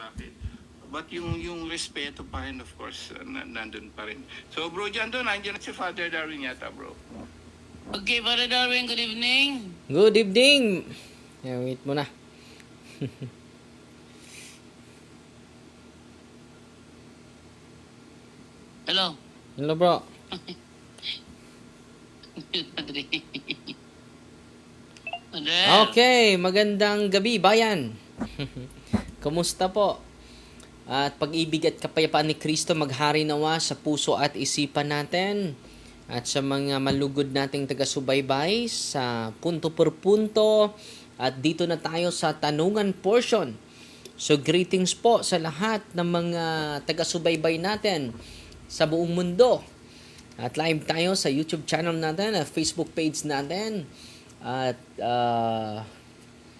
bakit. But yung respeto pa rin, of course, nandun pa rin. So, Bro Jando, nandiyan na si Father Darwin yata, bro. Okay, Father Darwin, good evening. Good evening! Wait mo na. Hello. Hello bro. Padre. Okay, magandang gabi bayan. Kumusta po? At pag-ibig at kapayapaan ni Kristo maghari nawa sa puso at isipan natin. At sa mga malugod nating taga-subaybay sa punto per punto. At dito na tayo sa tanungan portion. So greetings po sa lahat ng mga taga-subaybay natin sa buong mundo. At live tayo sa YouTube channel natin, at Facebook page natin. At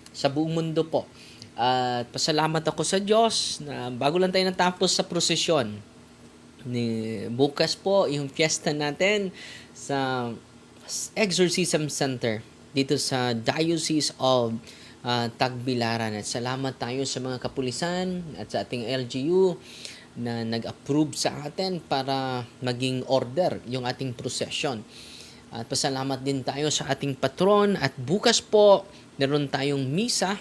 sa buong mundo po. At pasalamat ako sa Diyos na bago lang tayo natapos sa prosesyon. Bukas po yung fiesta natin sa Exorcism Center dito sa Diocese of Tagbilaran. At salamat tayo sa mga kapulisan at sa ating LGU na nag-approve sa atin para maging order yung ating procession. At pasalamat din tayo sa ating patron. At bukas po, meron tayong misa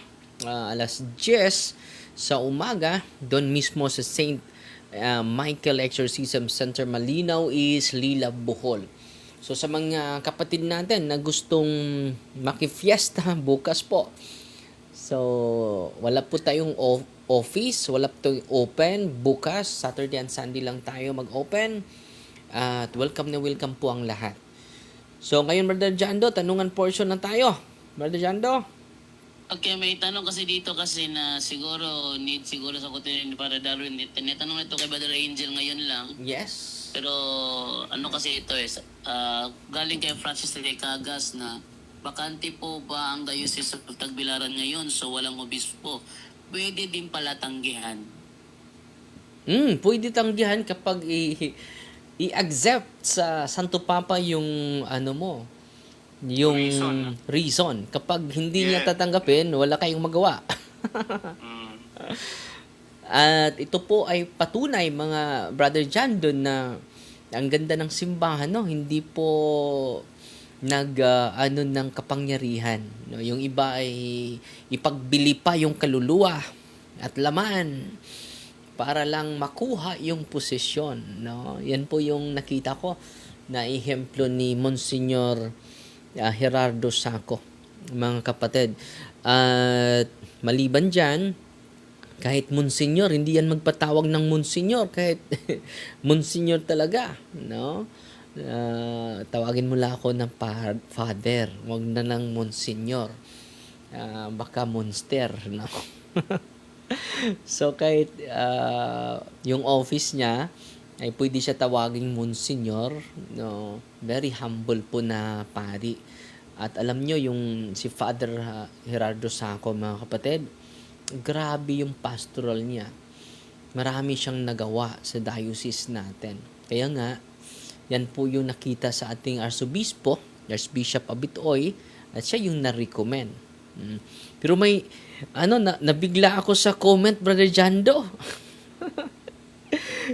alas 10 sa umaga doon mismo sa St. Michael Exorcism Center, Malinaw is Lila, Bohol. So sa mga kapatid natin na gustong makifiesta bukas po, so wala po tayong office, wala po tayong open bukas, Saturday and Sunday lang tayo mag-open. At welcome na welcome po ang lahat. So ngayon, Brother Jando, tanungan portion na tayo. Brother Jando? Okay, may tanong kasi dito kasi na siguro sa kutin ni Father Darwin. Tinatanong ito kay Brother Angel ngayon lang. Yes. Pero ano kasi ito galing kay Francis de Cagas na bakante po ba ang Diocese of Tagbilaran ngayon, so walang obispo. Pwede din pala tanggihan. Pwede tanggihan kapag i-accept sa Santo Papa yung yung reason. Kapag hindi niya tatanggapin, wala kayong magawa. At ito po ay patunay, mga Brother John, doon na ang ganda ng simbahan, no? Hindi po ng kapangyarihan. No? Yung iba ay ipagbili pa yung kaluluwa at laman para lang makuha yung posisyon. No? Yan po yung nakita ko na ehemplo ni Monsignor Gerardo Saco, mga kapatid. At maliban dyan, kahit Monsignor, hindi yan magpatawag ng Monsignor, kahit Monsignor talaga, no? Tawagin mo lang ako ng Father, wag na ng Monsignor. Baka monster, no? So kahit yung office niya ay pwede siya tawaging Monsignor, no? Very humble po na pari. At alam nyo, yung si Father Gerardo Saco, mga kapatid, grabe yung pastoral niya. Marami siyang nagawa sa diocese natin. Kaya nga, yan po yung nakita sa ating Arsobispo, Archbishop Abitoy, at siya yung na-recommend. Pero may, nabigla ako sa comment, Brother Jando.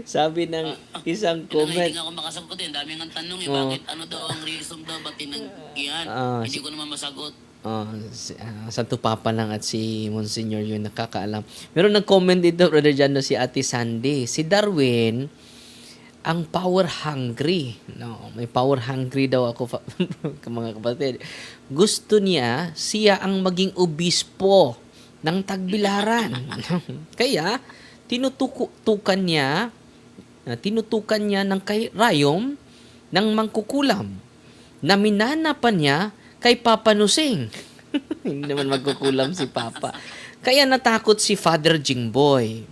Sabi ng isang comment. Hindi ako makasagot eh. Dami ng tanong bakit ano daw ang reason daw ba't tinanggihan? Hindi ko naman masagot. Santo Papa lang at si Monsignor yung nakakaalam. Meron nag-comment dito, Brother Jando, si Ate Sandy. Si Darwin, ang power hungry. No, may power hungry daw ako, mga kapatid. Gusto niya, siya ang maging obispo ng Tagbilaran. Kaya, tinutukan niya ng kay Rayom ng mangkukulam na minana pa niya kay Papa Nusing. Hindi naman magkukulam si Papa. Kaya natakot si Father Jingboy.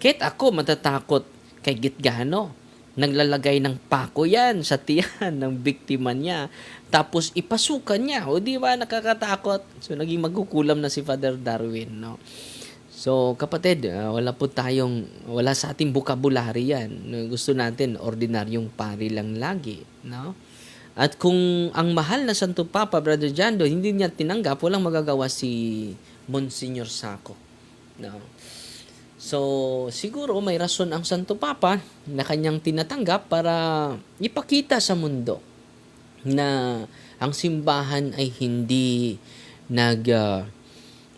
Kahit ako matatakot kay Gitgano. Naglalagay ng pako yan sa tiyan ng biktima niya. Tapos ipasukan niya. O di ba, nakakatakot. So naging magkukulam na si Father Darwin, no? So, kapatid, wala sa ating vocabulary yan. Gusto natin, ordinaryong pari lang lagi, no? At kung ang mahal na Santo Papa, Brother Jando, hindi niya tinanggap, walang magagawa si Monsignor Saco, no? So, siguro may rason ang Santo Papa na kanyang tinatanggap para ipakita sa mundo na ang simbahan ay hindi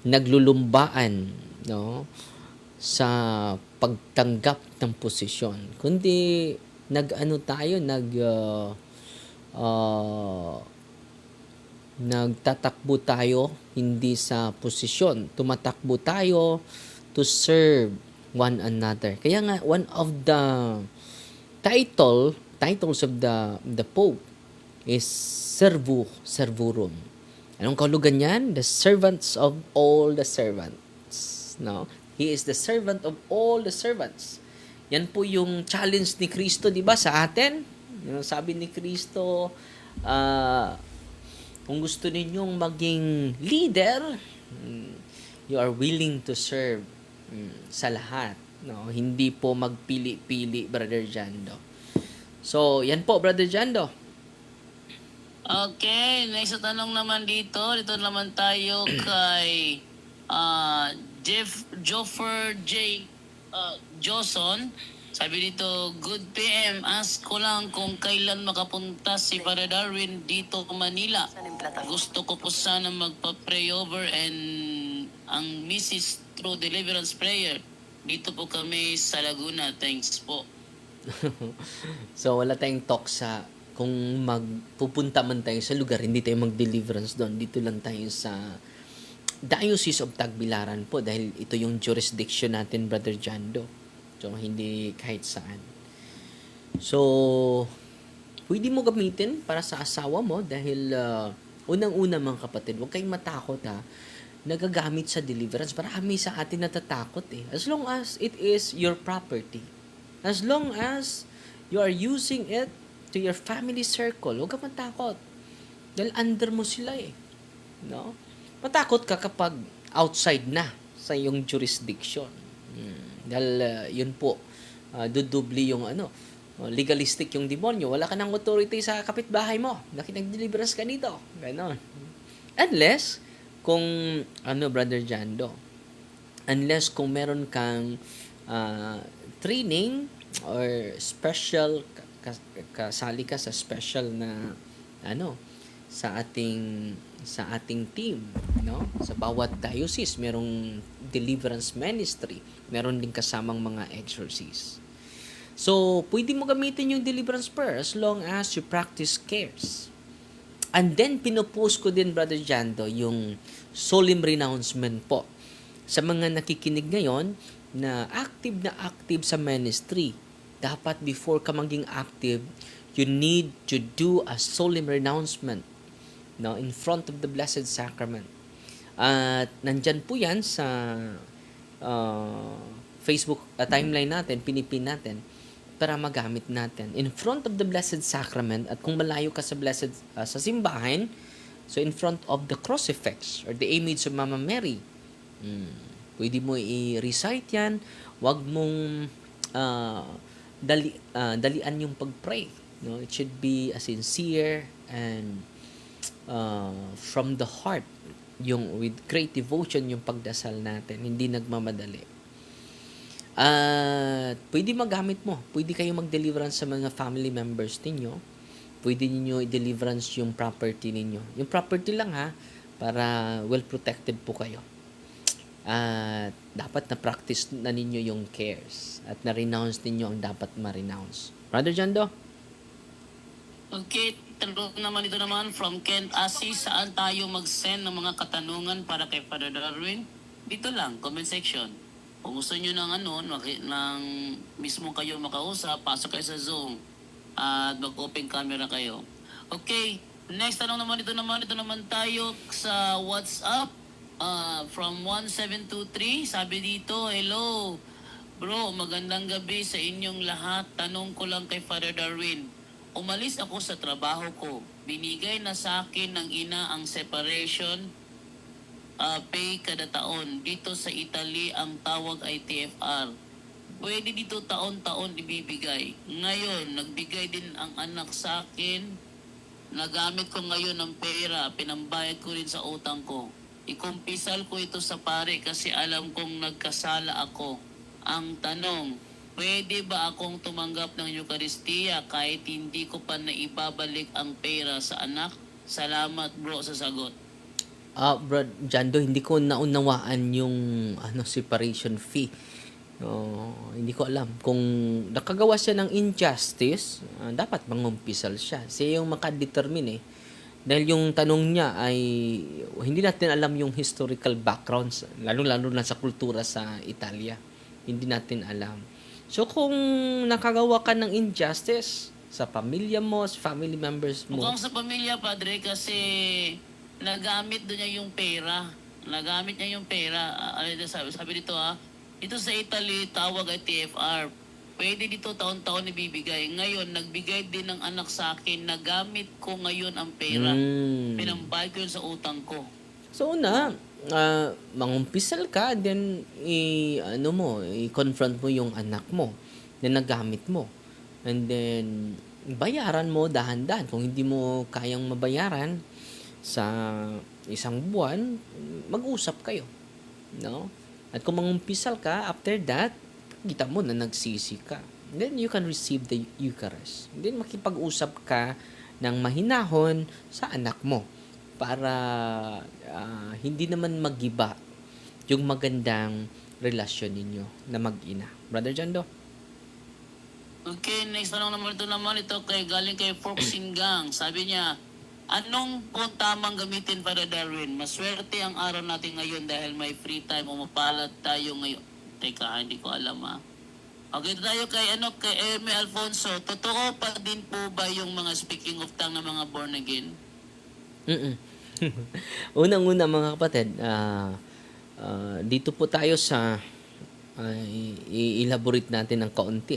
naglulumbaan, no, sa pagtanggap ng posisyon, kundi nag-ano tayo, ah, nagtatakbo tayo hindi sa posisyon, tumatakbo tayo to serve one another. Kaya nga one of the titles of the Pope is Servorum. Anong kahulugan niyan? The servants of all the servants. No? He is the servant of all the servants. Yan po yung challenge ni Kristo, di ba, sa atin? Yung sabi ni Kristo, kung gusto ninyong maging leader, you are willing to serve sa lahat. No? Hindi po magpili-pili, Brother Jando. So, yan po, Brother Jando. Okay, next na tanong naman dito. Dito naman tayo kay Joffer J. Johnson. Sabi dito, good PM, ask ko lang kung kailan makapunta si Father Darwin dito Manila. Gusto ko po sana magpa-pray over and ang Mrs. True Deliverance Prayer. Dito po kami sa Laguna. Thanks po. So, wala tayong talk sa kung magpupunta man tayo sa lugar, hindi tayo mag-deliverance doon. Dito lang tayo sa Diocese of Tagbilaran po dahil ito yung jurisdiction natin, Brother Jando. So, hindi kahit saan. So, pwede mo gamitin para sa asawa mo dahil unang-una mga kapatid, huwag kayong matakot nagagamit sa deliverance. Marami sa atin natatakot As long as it is your property. As long as you are using it to your family circle, huwag kang matakot. Dahil under mo sila No? Matakot ka kapag outside na sa iyong jurisdiction. Dahil yun po, dudubli yung legalistic yung demonyo. Wala ka ng authority sa kapitbahay mo. Nag-deliverance ka nito. Ganon. Unless, kung Brother Jando, unless kung meron kang training or special, kasali ka sa special na sa ating team, no? Sa bawat diocese merong deliverance ministry, meron din kasamang mga exorcist. So, pwede mo gamitin yung deliverance prayer as long as you practice cares. And then pinopost ko din, Brother Jando, yung solemn renouncement po sa mga nakikinig ngayon na active sa ministry. Dapat before ka maging active, you need to do a solemn renouncement in front of the Blessed Sacrament. At nandyan po yan sa Facebook timeline natin, pinipin natin para magamit natin in front of the Blessed Sacrament. At kung malayo ka sa Blessed sa simbahan, so in front of the crucifix or the image of Mama Mary, pwede mo i-recite yan. Huwag mong dalian yung pag-pray. No? It should be a sincere and from the heart, yung with great devotion yung pagdasal natin, hindi nagmamadali. At pwede magamit mo, pwede kayo mag-deliverance sa mga family members ninyo, pwede niyo i-deliverance yung property ninyo. Yung property lang para well protected po kayo. At dapat na-practice na ninyo yung cares at na-renounce ninyo ang dapat ma-renounce. Brother Jando? Okay, tanong naman ito naman from Kent Asi, saan tayo mag-send ng mga katanungan para kay Father Darwin? Dito lang, comment section. Kung gusto nyo ng mismo kayo makausap, pasok kayo sa Zoom at mag-open camera kayo. Okay, next tanong naman ito naman tayo sa WhatsApp from 1723. Sabi dito, hello bro, magandang gabi sa inyong lahat. Tanong ko lang kay Father Darwin. Umalis ako sa trabaho ko. Binigay na sa akin ng ina ang separation pay kada taon. Dito sa Italy, ang tawag ay TFR. Pwede dito taon-taon ibibigay. Ngayon, nagbigay din ang anak sa akin. Nagamit ko ngayon ng pera. Pinambayad ko rin sa utang ko. Ikumpisal ko ito sa pare kasi alam kong nagkasala ako. Ang tanong, pwede ba akong tumanggap ng Eucharistia kahit hindi ko pa naibabalik ang pera sa anak? Salamat bro sa sagot. Bro, Jando, hindi ko naunawaan yung separation fee. Hindi ko alam. Kung nakagawa siya ng injustice, dapat mangumpisal siya. Siya yung makadetermine eh. Dahil yung tanong niya ay hindi natin alam yung historical backgrounds, lalo-lalo na sa kultura sa Italia. Hindi natin alam. So kung nakagawa ka ng injustice sa pamilya mo, sa family members mo, Mukhang sa pamilya, Padre, kasi nagamit doon niya yung pera. Nagamit niya yung pera. Sabi dito ito sa Italy, tawag ay TFR. Pwede dito taon-taon ibibigay. Ngayon, nagbigay din ng anak sa akin, nagamit ko ngayon ang pera. Pinambayad ko yun sa utang ko. So una, mangumpisal ka, then i-confront mo yung anak mo na nagamit mo. And then bayaran mo dahan-dahan. Kung hindi mo kayang mabayaran sa isang buwan, mag-usap kayo. No? At kung mangumpisal ka, after that, kita mo na nagsisi ka. Then you can receive the Eucharist. Then makipag-usap ka ng mahinahon sa anak mo para hindi naman magiba yung magandang relasyon ninyo na mag-ina. Brother Jando? Okay, next tanong naman ito galing kay Fork Singgang. Sabi niya, anong po tamang gamitin para Darwin? Maswerte ang araw natin ngayon dahil may free time o mapalad tayo ngayon. Teka, hindi ko alam Okay, tayo kay Eme Alfonso. Totoo pa din po ba yung mga speaking of tongue ng mga born again? Unang-una mga kapatid, dito po tayo sa i-elaborate natin ng kaunti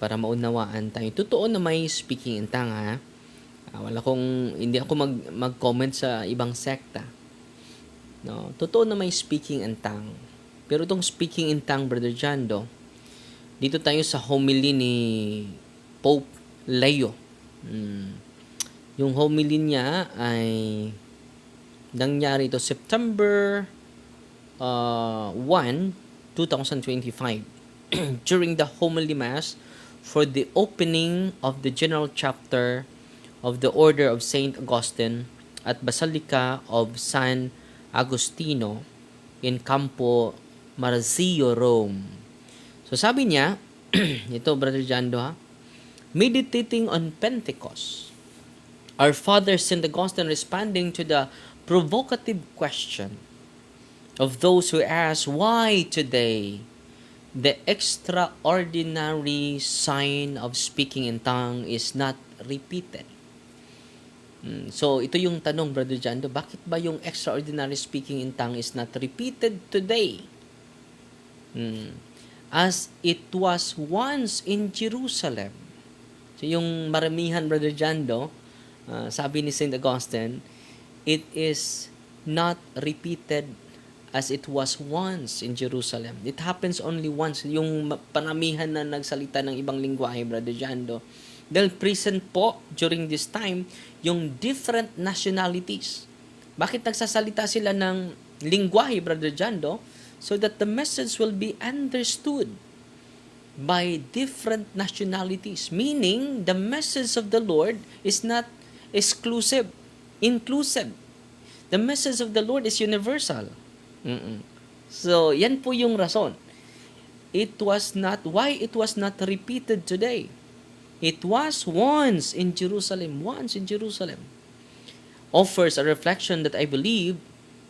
para maunawaan tayo. Totoo na may speaking in tongue hindi ako mag-comment sa ibang sekta. No, totoo na may speaking in tongue. Pero itong speaking in tongue, Brother Jando, dito tayo sa homily ni Pope Leo. Yung homily niya ay nangyari ito September 1, 2025 during the homily mass for the opening of the general chapter of the Order of Saint Augustine at Basilica of San Agostino in Campo Marzio, Rome. So sabi niya, ito Brother Jando meditating on Pentecost, our Father Saint Augustine responding to the provocative question of those who ask why today the extraordinary sign of speaking in tongue is not repeated. So, ito yung tanong, Brother Jando, bakit ba yung extraordinary speaking in tongue is not repeated today? As it was once in Jerusalem. So, yung maramihan, Brother Jando, sabi ni St. Augustine, it is not repeated as it was once in Jerusalem. It happens only once. Yung panamihan na nagsalita ng ibang lingwahe, Brother Jando, dahil present po during this time yung different nationalities. Bakit nagsasalita sila ng lingwahe, Brother Jando? So that the message will be understood by different nationalities. Meaning, the message of the Lord is not exclusive, inclusive. The message of the Lord is universal. So, yan po yung rason. Why it was not repeated today. It was once in Jerusalem. Offers a reflection that I believe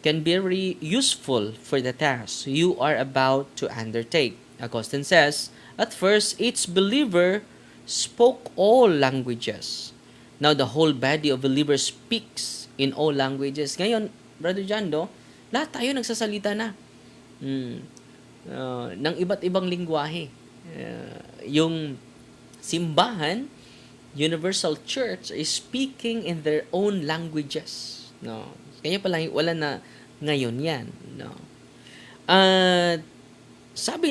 can be very useful for the task you are about to undertake. Augustine says, at first, each believer spoke all languages. Now, the whole body of believers speaks in all languages. Ngayon, Brother Jando, lahat tayo nagsasalita na ng iba't ibang lingwahe. Yung simbahan, Universal Church is speaking in their own languages. No? Kaya pala wala na ngayon yan. No? Sabi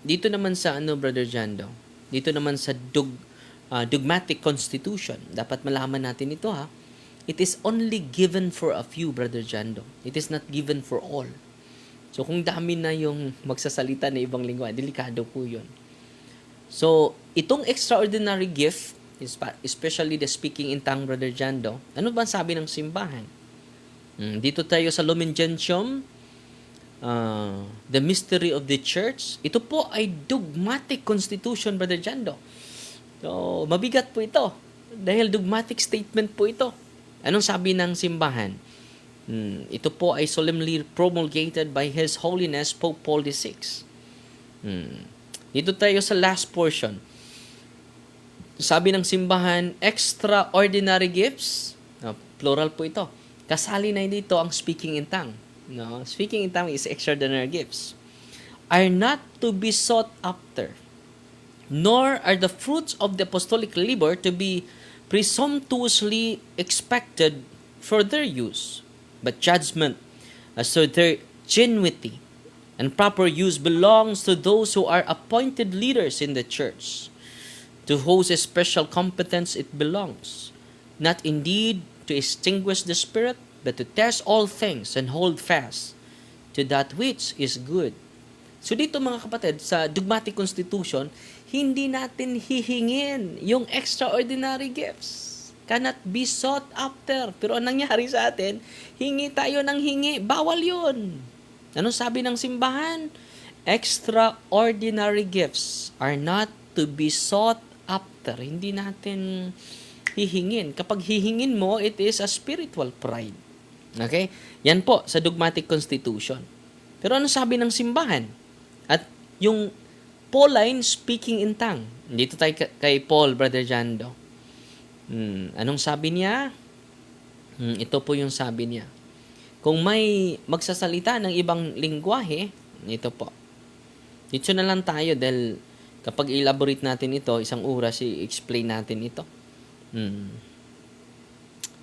dito naman sa Brother Jando, dito naman sa dogmatic constitution, dapat malaman natin ito It is only given for a few, Brother Jando. It is not given for all. So, kung dami na yung magsasalita na ibang lingwa, delikado po yun. So, itong extraordinary gift, especially the speaking in tongue, Brother Jando, ano ba sabi ng simbahan? Dito tayo sa Lumen Gentium, the mystery of the church. Ito po ay dogmatic constitution, Brother Jando. So, mabigat po ito. Dahil dogmatic statement po ito. Anong sabi ng simbahan? Ito po ay solemnly promulgated by His Holiness Pope Paul VI. Dito tayo sa last portion. Sabi ng simbahan, extraordinary gifts, plural po ito. Kasali na dito ang speaking in tongue. No? Speaking in tongue is extraordinary gifts. Are not to be sought after, nor are the fruits of the apostolic labor to be presumptuously expected for their use. But judgment as to their genuity and proper use belongs to those who are appointed leaders in the church, to whose special competence it belongs, not indeed to extinguish the Spirit, but to test all things and hold fast to that which is good. So dito mga kapatid, sa dogmatic constitution, hindi natin hihingin yung extraordinary gifts. Cannot be sought after. Pero ang nangyari sa atin, hingi tayo ng hingi. Bawal yun. Ano sabi ng simbahan? Extraordinary gifts are not to be sought after. Hindi natin hihingin. Kapag hihingin mo, it is a spiritual pride. Okay? Yan po sa dogmatic constitution. Pero ano sabi ng simbahan? At yung Pauline speaking in tongue. Dito tayo kay Paul, Brother Jando. Anong sabi niya? Ito po yung sabi niya. Kung may magsasalita ng ibang lingwahe, ito po. Dito na lang tayo dahil kapag elaborate natin ito, isang oras i-explain natin ito.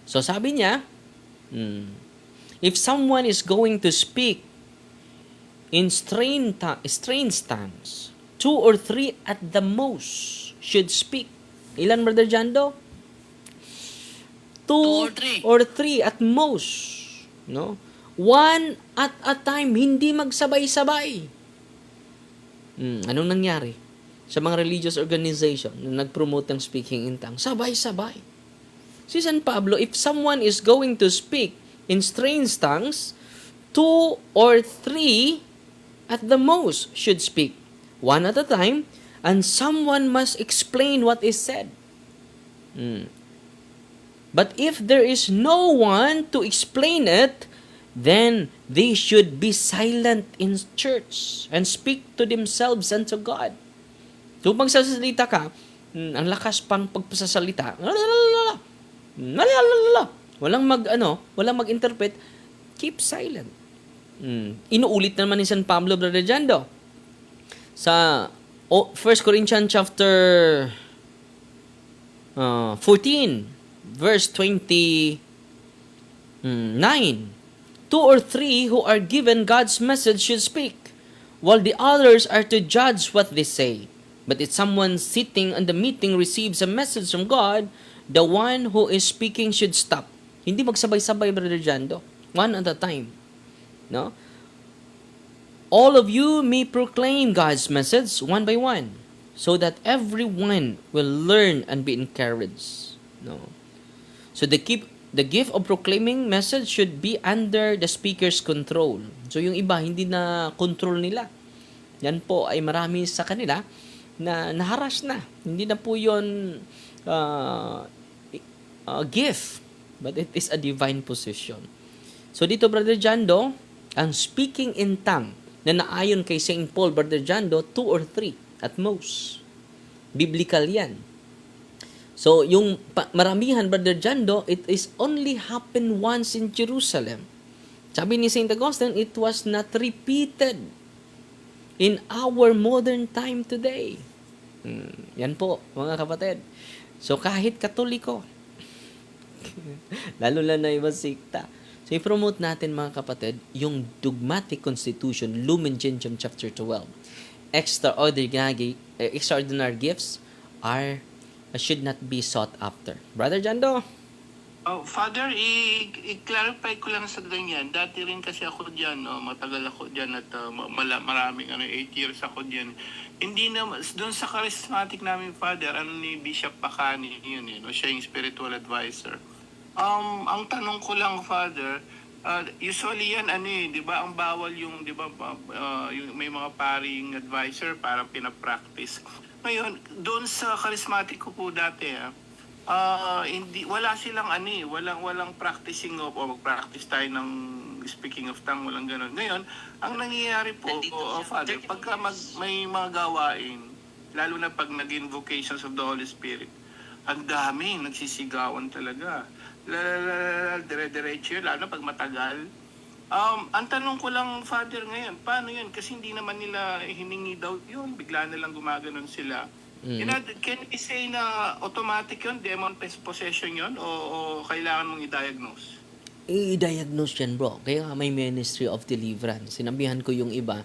So sabi niya, if someone is going to speak in strange tongues, 2 or 3 at the most should speak. Ilan, Brother Jando? 2 or 3 at most. No? 1 at a time, hindi magsabay-sabay. Anong nangyari sa mga religious organization na nag-promote ng speaking in tongues? Sabay-sabay. Si San Pablo, if someone is going to speak in strange tongues, 2 or 3 at the most should speak. 1 at a time, and someone must explain what is said. But if there is no one to explain it, then they should be silent in church and speak to themselves and to God. Kung magsasalita ka, ang lakas pang pagpasasalita, walang mag-interpret, keep silent. Inuulit naman ni San Pablo, Brother Jando, sa 1 Corinthians chapter 14, verse 29. 2 or 3 who are given God's message should speak, while the others are to judge what they say. But if someone sitting in the meeting receives a message from God, the one who is speaking should stop. Hindi magsabay-sabay, Brother Jando. 1 at a time. No? All of you may proclaim God's message one by one, so that everyone will learn and be encouraged. No? So the gift of proclaiming message should be under the speaker's control. So yung iba, hindi na control nila. Yan po ay marami sa kanila na naharas na. Hindi na po yun gift, but it is a divine position. So dito, Brother Jando, ang speaking in tongue na naayon kay St. Paul, Brother Jando, 2 or 3 at most. Biblical yan. So, yung maramihan, Brother Jando, it is only happened once in Jerusalem. Sabi ni St. Augustine, it was not repeated in our modern time today. Yan po, mga kapatid. So, kahit Katoliko, lalo na ibang sikta. So, i-promote natin, mga kapatid, yung dogmatic constitution, Lumen Gentium chapter 12. Extraordinary gifts should not be sought after. Brother Jando? Oh, Father, i-clarify ko lang sa ganyan. Dati rin kasi ako diyan, no? Matagal ako diyan at maraming 8 years ako diyan. Hindi na doon sa charismatic namin Father, ni Bishop Pacani yun, no? Siya yung spiritual advisor. Ang tanong ko lang Father, usually yan 'di ba? Ang bawal yung 'di ba yung may mga paring advisor para pina-practice. Ngayon, doon sa charismatic ko po dati, hindi wala silang walang practicing o mag-practice tayo ng speaking of tongue, walang gano'n. Ngayon, ang nangyayari po, Father, pagka may mga gawain, lalo na pag nag-invocations of the Holy Spirit, ang dami, nagsisigawan talaga. Dire-diretso yun, lalo na pag matagal. Ang tanong ko lang, Father, ngayon, paano yun? Kasi hindi naman nila hiningi daw yun, bigla na lang gumaganon sila. Can we say na automatic yun, demon possession yun, o kailangan mong i-diagnose? I-diagnose yan, bro. Kaya nga may ministry of deliverance. Sinabihan ko yung iba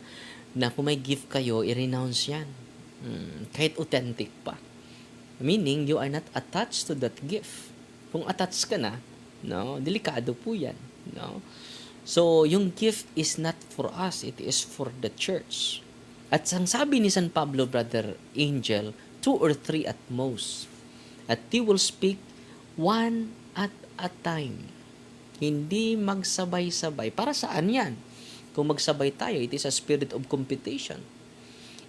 na kung may gift kayo, i-renounce yan. Kahit authentic pa. Meaning, you are not attached to that gift. Kung attached ka na, no, delikado po yan. No? So, yung gift is not for us. It is for the church. At ang sabi ni San Pablo, Brother Angel, 2 or 3 at most. At he will speak one at a time. Hindi magsabay-sabay. Para saan yan? Kung magsabay tayo, it is a spirit of competition.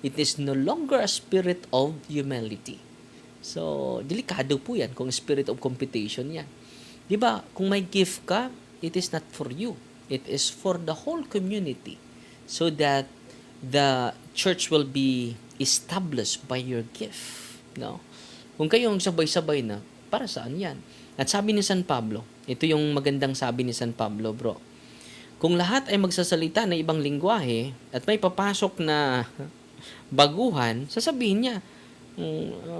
It is no longer a spirit of humility. So, delikado po yan kung spirit of competition yan. Diba, kung may gift ka, it is not for you. It is for the whole community. So that the church will be established by your gift. No? Kung kayong sabay-sabay na, para saan yan? At sabi ni San Pablo, ito yung magandang sabi ni San Pablo, bro. Kung lahat ay magsasalita ng ibang lingwahe at may papasok na baguhan, sasabihin niya,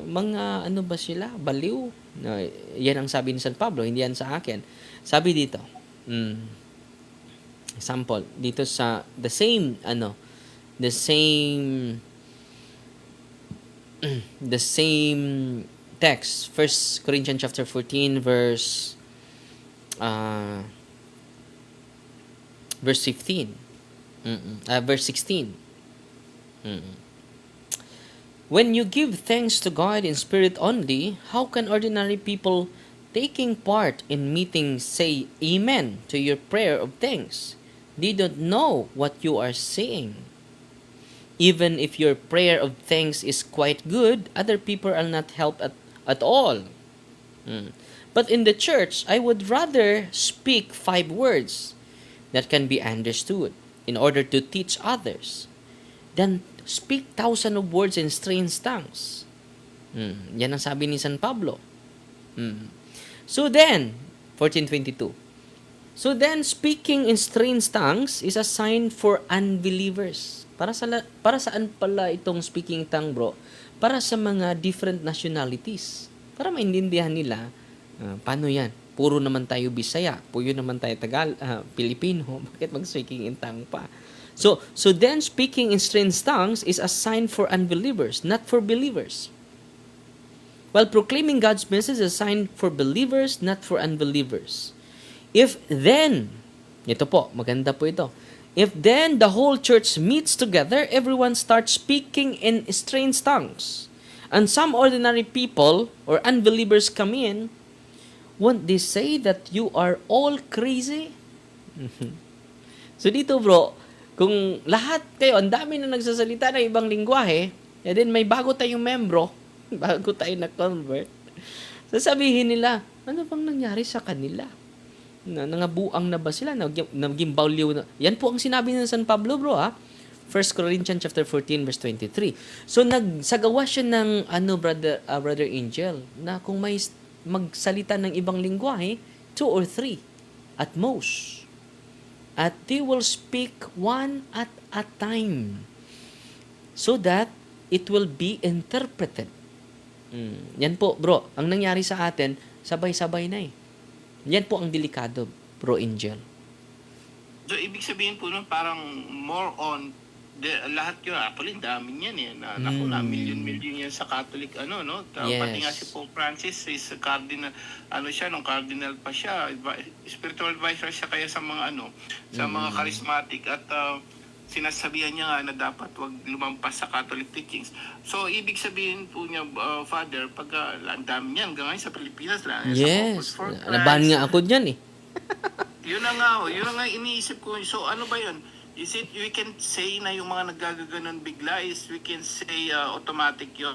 mga ano ba sila? Baliw? No, yan ang sabi ni San Pablo, hindi yan sa akin. Sabi dito, example, dito sa the same text, 1 Corinthians chapter 14 verse 15. Verse 16. When you give thanks to God in spirit only, how can ordinary people taking part in meetings say amen to your prayer of thanks? They don't know what you are saying. Even if your prayer of thanks is quite good, other people are not helped at all. But in the church, I would rather speak 5 words that can be understood in order to teach others than speak 1,000 of words in strange tongues. Yan ang sabi ni San Pablo. So then, 14:22. So then, speaking in strange tongues is a sign for unbelievers. Para saan pala itong speaking tongue, bro? Para sa mga different nationalities. Para maintindihan nila, paano yan? Puro naman tayo Bisaya, puro naman tayo Pilipino, bakit mag-speaking in tongue pa? So then speaking in strange tongues is a sign for unbelievers, not for believers. While proclaiming God's message is a sign for believers, not for unbelievers. If then, ito po, maganda po ito. If then the whole church meets together, everyone starts speaking in strange tongues, and some ordinary people or unbelievers come in, won't they say that you are all crazy? So dito bro, kung lahat kayo, ang dami na nagsasalita ng ibang lingwahe, and then may bago tayong membro, bago tayo na-convert, sasabihin nila, ano bang nangyari sa kanila? Nangabuang na ba sila? Naging bawliw na? Yan po ang sinabi ng San Pablo, bro, ha? 1 Corinthians chapter 14 verse 23. So nagsagawa siya ng brother Angel, na kung may magsalita ng ibang lingwahe, 2 or 3 at most. At they will speak one at a time so that it will be interpreted. Yan po, bro. Ang nangyari sa atin, sabay-sabay na eh. Yan po ang delikado, bro Angel. So, ibig sabihin po nun, parang more on lahat yun, actually, dami niyan eh. Naku na, million yan sa Catholic, no? Pati nga si Yes. Pope Francis is a cardinal, siya, nung cardinal pa siya, spiritual advisor siya kaya sa mga, sa mga charismatic at sinasabihan niya nga na dapat wag lumampas sa Catholic teachings. So, ibig sabihin po niya, Father, pag ang dami niyan, hanggang ngayon sa Pilipinas lang, sa Focus Yes. for Laban Christ, nga ako dyan eh. yun na nga iniisip ko. So ano ba yun? Is it, we can say na yung mga naggagaganon bigla is we can say automatic yun?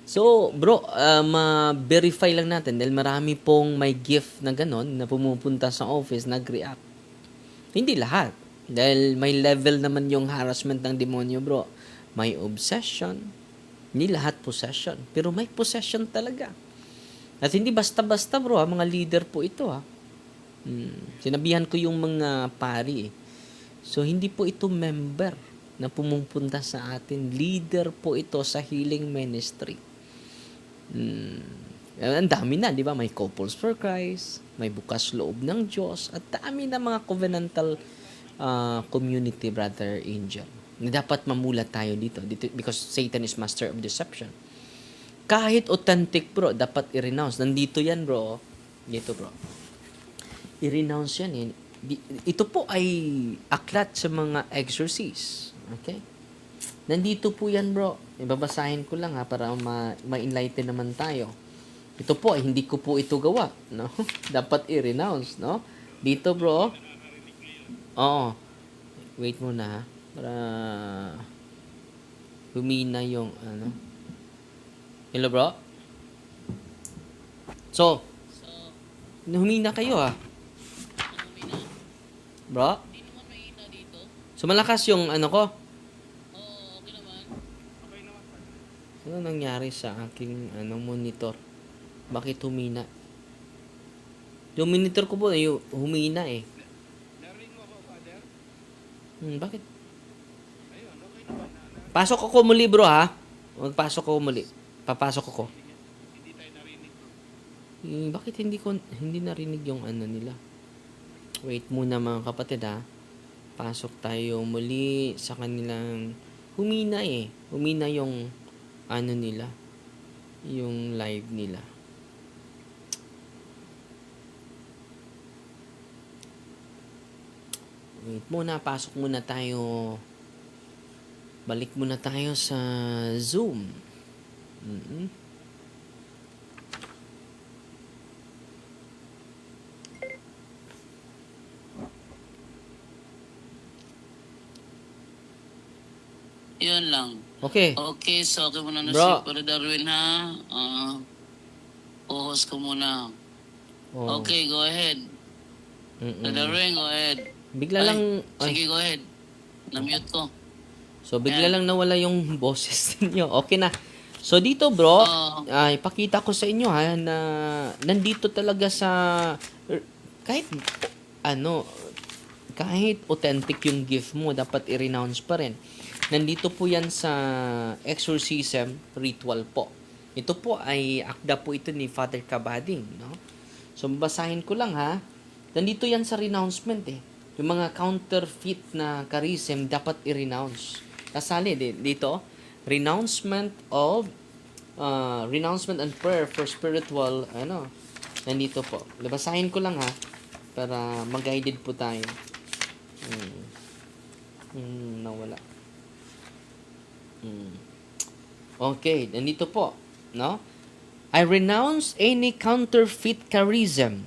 So, bro, ma-verify lang natin dahil marami pong may gift na ganon na pumupunta sa office, nag-react. Hindi lahat. Dahil may level naman yung harassment ng demonyo, bro. May obsession. Hindi lahat possession. Pero may possession talaga. At hindi basta-basta, bro, mga leader po ito, ha. Sinabihan ko yung mga pari, eh. So, hindi po ito member na pumupunta sa atin. Leader po ito sa healing ministry. Ang dami na, di ba? May Couples for Christ, may Bukas Loob ng Diyos, at dami na mga covenantal community, Brother Angel. Na dapat mamulat tayo dito because Satan is master of deception. Kahit authentic, bro, dapat i-renounce. Nandito yan, bro. Dito, bro. I-renounce yan, eh. Ito po ay aklat sa mga exorcist. Okay? Nandito po yan, bro. Ibabasahin ko lang, ha, para ma-enlighten naman tayo. Ito po ay hindi ko po ito gawa, no? Dapat i-renounce, no? Dito, bro. Oo. Wait muna, ha. Para humina yung Hello, bro? So, humina kayo, ha. Bro? Hindi naman mahina dito. So, malakas yung ko. Oo, okay naman. Ano nangyari sa aking monitor? Bakit humina? Yung monitor ko po, humina eh. Narinig mo ako, Father? Bakit? Ayun, okay naman. Pasok ako muli, bro, ha? Magpasok ako muli. Papasok ako. Hindi tayo narinig. Bakit hindi narinig yung nila? Wait muna, mga kapatid, ha? Pasok tayo muli sa kanilang humina eh. Humina yung nila. Yung live nila. Wait muna, pasok muna tayo. Balik muna tayo sa Zoom. Yun lang. Okay. Okay, so okay muna na si Bro. Brother Darwin, ha? Host ko muna. Oh. Okay, go ahead. Brother Darwin, go ahead. Bigla Ay, lang, sige, go ahead. Na-mute ko. so bigla lang nawala yung boses niyo. Okay na. So dito, bro, ipakita ko sa inyo, ha, na nandito talaga sa kahit kahit authentic yung gift mo, dapat i-renounce pa rin. Nandito po yan sa exorcism ritual po. Ito po ay akda po ito ni Father Cabading, no? So babasahin ko lang, ha. Nandito yan sa renouncement eh. Yung mga counterfeit na charism dapat i-renounce. Kasali dito, renouncement and prayer for spiritual nandito po. Babasahin ko lang, ha, para mag-guided po tayo. Nawala. Okay, nandito po, no? I renounce any counterfeit charism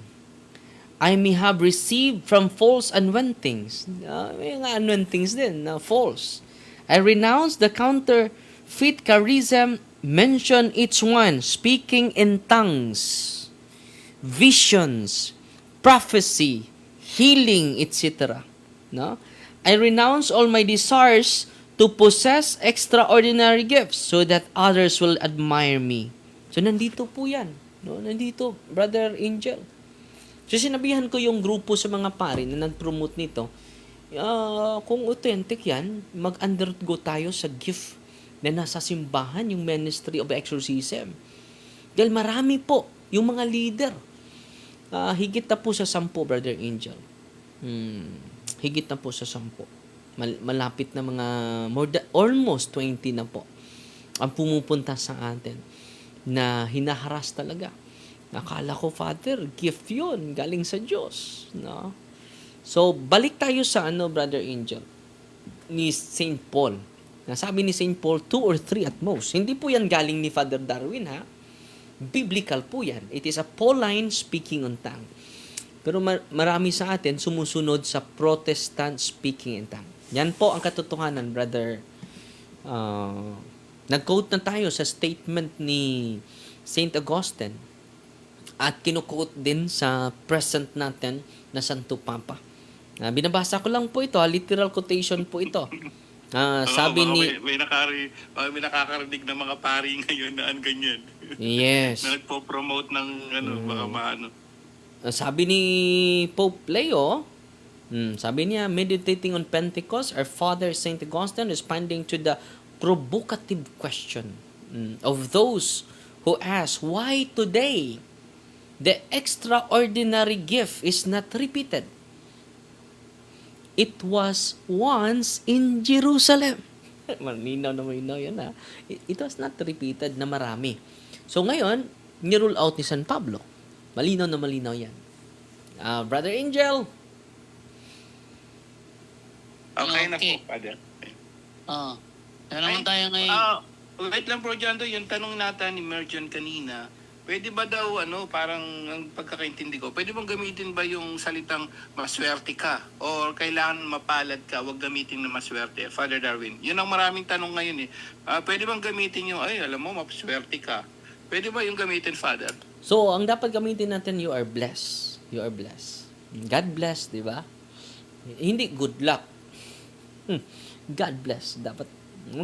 I may have received from false anointings. May mga anointings din na false. I renounce the counterfeit charism, mention each one, speaking in tongues, visions, prophecy, healing, etc. No? I renounce all my desires to possess extraordinary gifts so that others will admire me. So, nandito po yan. No? Nandito, Brother Angel. So, sinabihan ko yung grupo sa mga pari na nag-promote nito, kung authentic yan, mag-undergo tayo sa gift na nasa simbahan, yung ministry of exorcism. Dahil marami po yung mga leader. Higit na po sa 10, Brother Angel. Higit na po sa 10. malapit na mga almost 20 na po ang pumupunta sa atin na hinaharas talaga. Nakala ko, Father, gift yun, galing sa Diyos. No? So, balik tayo sa Brother Angel, ni St. Paul. Nasabi ni St. Paul, 2 or 3 at most. Hindi po yan galing ni Father Darwin, ha? Biblical po yan. It is a Pauline speaking on tongue. Pero marami sa atin sumusunod sa Protestant speaking in tongue. Yan po ang katotohanan, Brother. Nag-quote na tayo sa statement ni St. Augustine at kinuquote din sa present natin na Santo Papa. Binabasa ko lang po ito, literal quotation po ito. Sabi ni... May nakakarinig ng mga pari ngayon na ganyan. Yes. Na nagpo-promote ng baka maano. Sabi ni Pope Leo, sabi niya, meditating on Pentecost, our Father St. Augustine responding to the provocative question of those who ask, why today the extraordinary gift is not repeated? It was once in Jerusalem. Malinaw na malinaw yan, ha? It was not repeated na marami. So ngayon, nirule out ni San Pablo. Malinaw na malinaw yan. Brother Angel. Okay na Okay. po, Father. Kaya naman tayo ngayon. Wait lang, Bro Jando, yung tanong natin ni Merchant kanina, pwede ba daw, parang ang pagkakaintindi ko, pwede bang gamitin ba yung salitang maswerte ka? Or kailangan mapalad ka, wag gamitin na maswerte? Father Darwin, yun ang maraming tanong ngayon eh. Pwede bang gamitin yung, alam mo, maswerte ka? Pwede ba yung gamitin, Father? So, ang dapat gamitin natin, you are blessed. You are blessed. God bless, di ba? Hindi good luck. God bless. Dapat,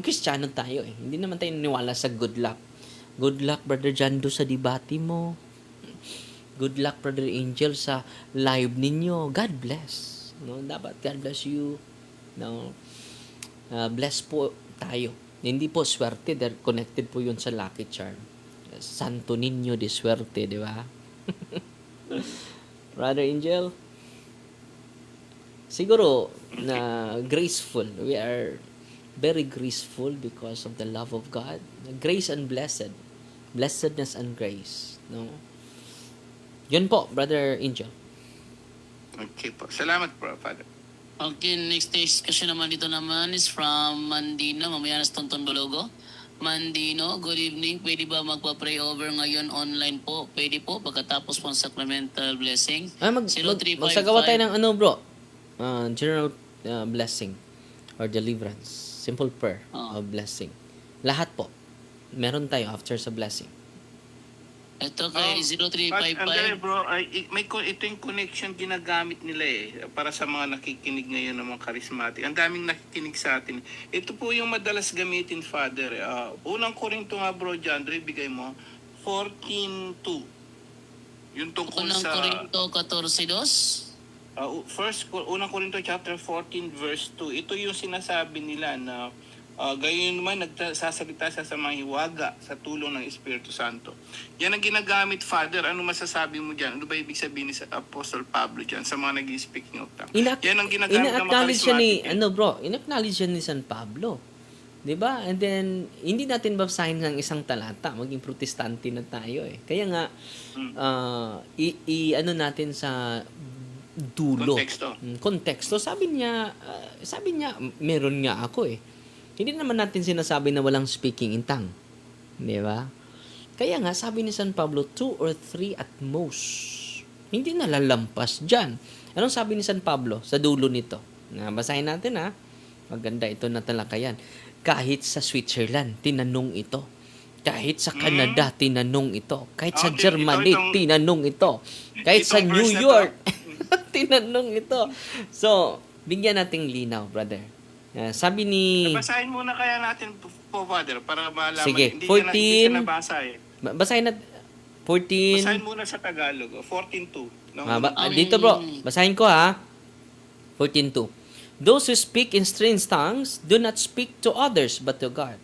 Kristiyano tayo eh. Hindi naman tayo naniwala sa good luck. Good luck, Brother Jando, sa debate mo. Good luck, Brother Angel, sa live ninyo. God bless. No? Dapat, God bless you. No? Bless po tayo. Hindi po swerte. They're connected po yun sa lucky charm. Santo Niño de Suerte, di ba? Brother Angel? Siguro, na graceful. We are very graceful because of the love of God. Grace and blessed. Blessedness and grace. No? Yun po, Brother Angel. Okay po. Salamat po, Father. Okay, next discussion naman dito naman is from Mandino. Mamaya na sa Tonton Dologo. Mandino, good evening. Pwede ba magpa-pray over ngayon online po? Pwede po, pagkatapos po ang sacramental blessing. Magsagawa tayo ng bro? General blessing or deliverance. Simple prayer of blessing. Lahat po. Meron tayo after sa blessing. Ito kay Andale, 0355. bro, ito yung connection ginagamit nila para sa mga nakikinig ngayon ng mga charismatic. Ang daming nakikinig sa atin. Ito po yung madalas gamitin, Father. Unang Korinto nga, bro, Jandre, bigay mo, 14:2. Yung tungkol Unang sa... Korinto 14:2. Unang Korinto chapter 14 verse 2. Ito yung sinasabi nila na gayon naman nagsasalita siya sa mga hiwaga sa tulong ng Espiritu Santo. Yan ang ginagamit, Father. Ano masasabi mo dyan? Ano ba ibig sabihin ni Apostle Pablo dyan sa mga nag-speaking of tongues? Yan ang ginagamit ng mga charismatic. In-acknowledge siya ni San Pablo. 'Di ba? And then, hindi natin babasahin ng isang talata. Maging protestante na tayo eh. Kaya nga, natin sa dulo. Konteksto. Sabi niya, meron nga ako eh. Hindi naman natin sinasabi na walang speaking in tongue. Di ba? Kaya nga, sabi ni San Pablo, 2 or 3 at most. Hindi nalalampas dyan. Anong sabi ni San Pablo sa dulo nito? Basahin natin ha. Maganda ito na talakayan. Kahit sa Switzerland, tinanong ito. Kahit sa Canada, tinanong ito. Kahit sa Germany, tinanong ito. Kahit sa New York, tinanong ito. So, bigyan nating linaw, brother. Sabi ni... Basahin muna kaya natin po, Father, para malaman. Sige, Hindi 14... siya nabasa eh. Basahin natin. 14... Basahin muna sa Tagalog. 14:2. Dito bro, basahin ko ha. 14:2. Those who speak in strange tongues do not speak to others but to God,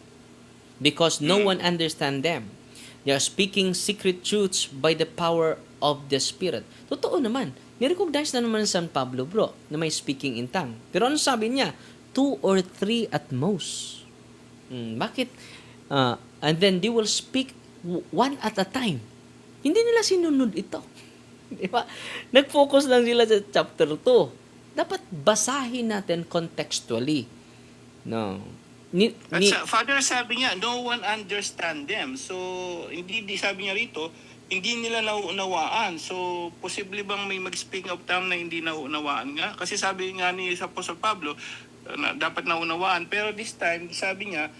because no one understands them. They are speaking secret truths by the power of the Spirit. Totoo naman. Nirecognize na naman ni San Pablo, bro, na may speaking in tongue. Pero ano sabi niya? 2 or 3 at most. Bakit? And then they will speak one at a time. Hindi nila sinunod ito. Di ba? Nag-focus lang sila sa chapter 2. Dapat basahin natin contextually. No. Father, sabi niya, no one understand them. So, hindi sabi niya rito, hindi nila nauunawaan. So, posible bang may mag-speak of tongue na hindi nauunawaan nga? Kasi sabi nga ni Apostle Pablo, na dapat naunawaan. Pero this time, sabi niya,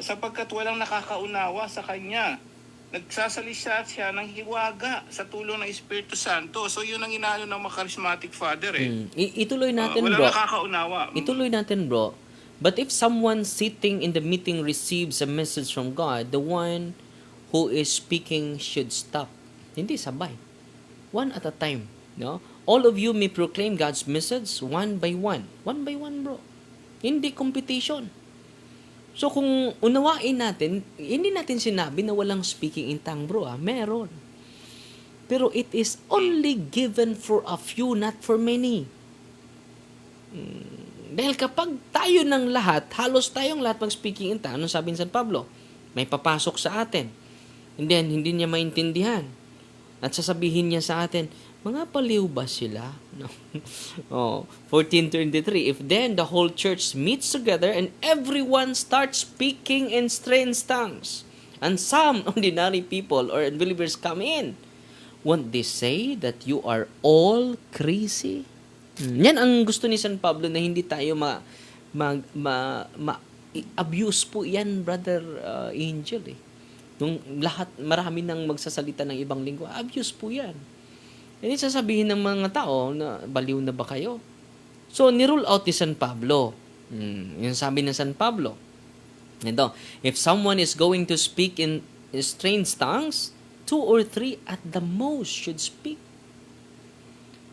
sapagkat walang nakakaunawa sa kanya, nagsasalita siya ng hiwaga sa tulong ng Espiritu Santo. So, yun ang inaano ng mga charismatic father eh. Ituloy natin, walang bro. nakakaunawa. Ituloy natin, bro. But if someone sitting in the meeting receives a message from God, the one who is speaking should stop. Hindi sabay. One at a time. No? All of you may proclaim God's message one by one. One by one, bro. Hindi competition. So kung unawain natin, hindi natin sinabi na walang speaking in tongue, bro. Meron. Pero it is only given for a few, not for many. Dahil kapag tayo ng lahat, halos tayong lahat mag-speaking in tongue, anong sabi ni San Pablo? May papasok sa atin. And then, hindi niya maintindihan. At sasabihin niya sa atin, mga paliw ba sila? No. 14:23, if then the whole church meets together and everyone starts speaking in strange tongues, and some ordinary people or unbelievers come in, won't they say that you are all crazy? Yan ang gusto ni San Pablo, na hindi tayo abuse po yan, brother Angel eh. Nung marami nang magsasalita ng ibang lingwa, abuse po yan. Hindi sasabihin ng mga tao na baliw na ba kayo? So, nirule out ni San Pablo. Yung sabi ng San Pablo. Ito, if someone is going to speak in strange tongues, 2 or 3 at the most should speak.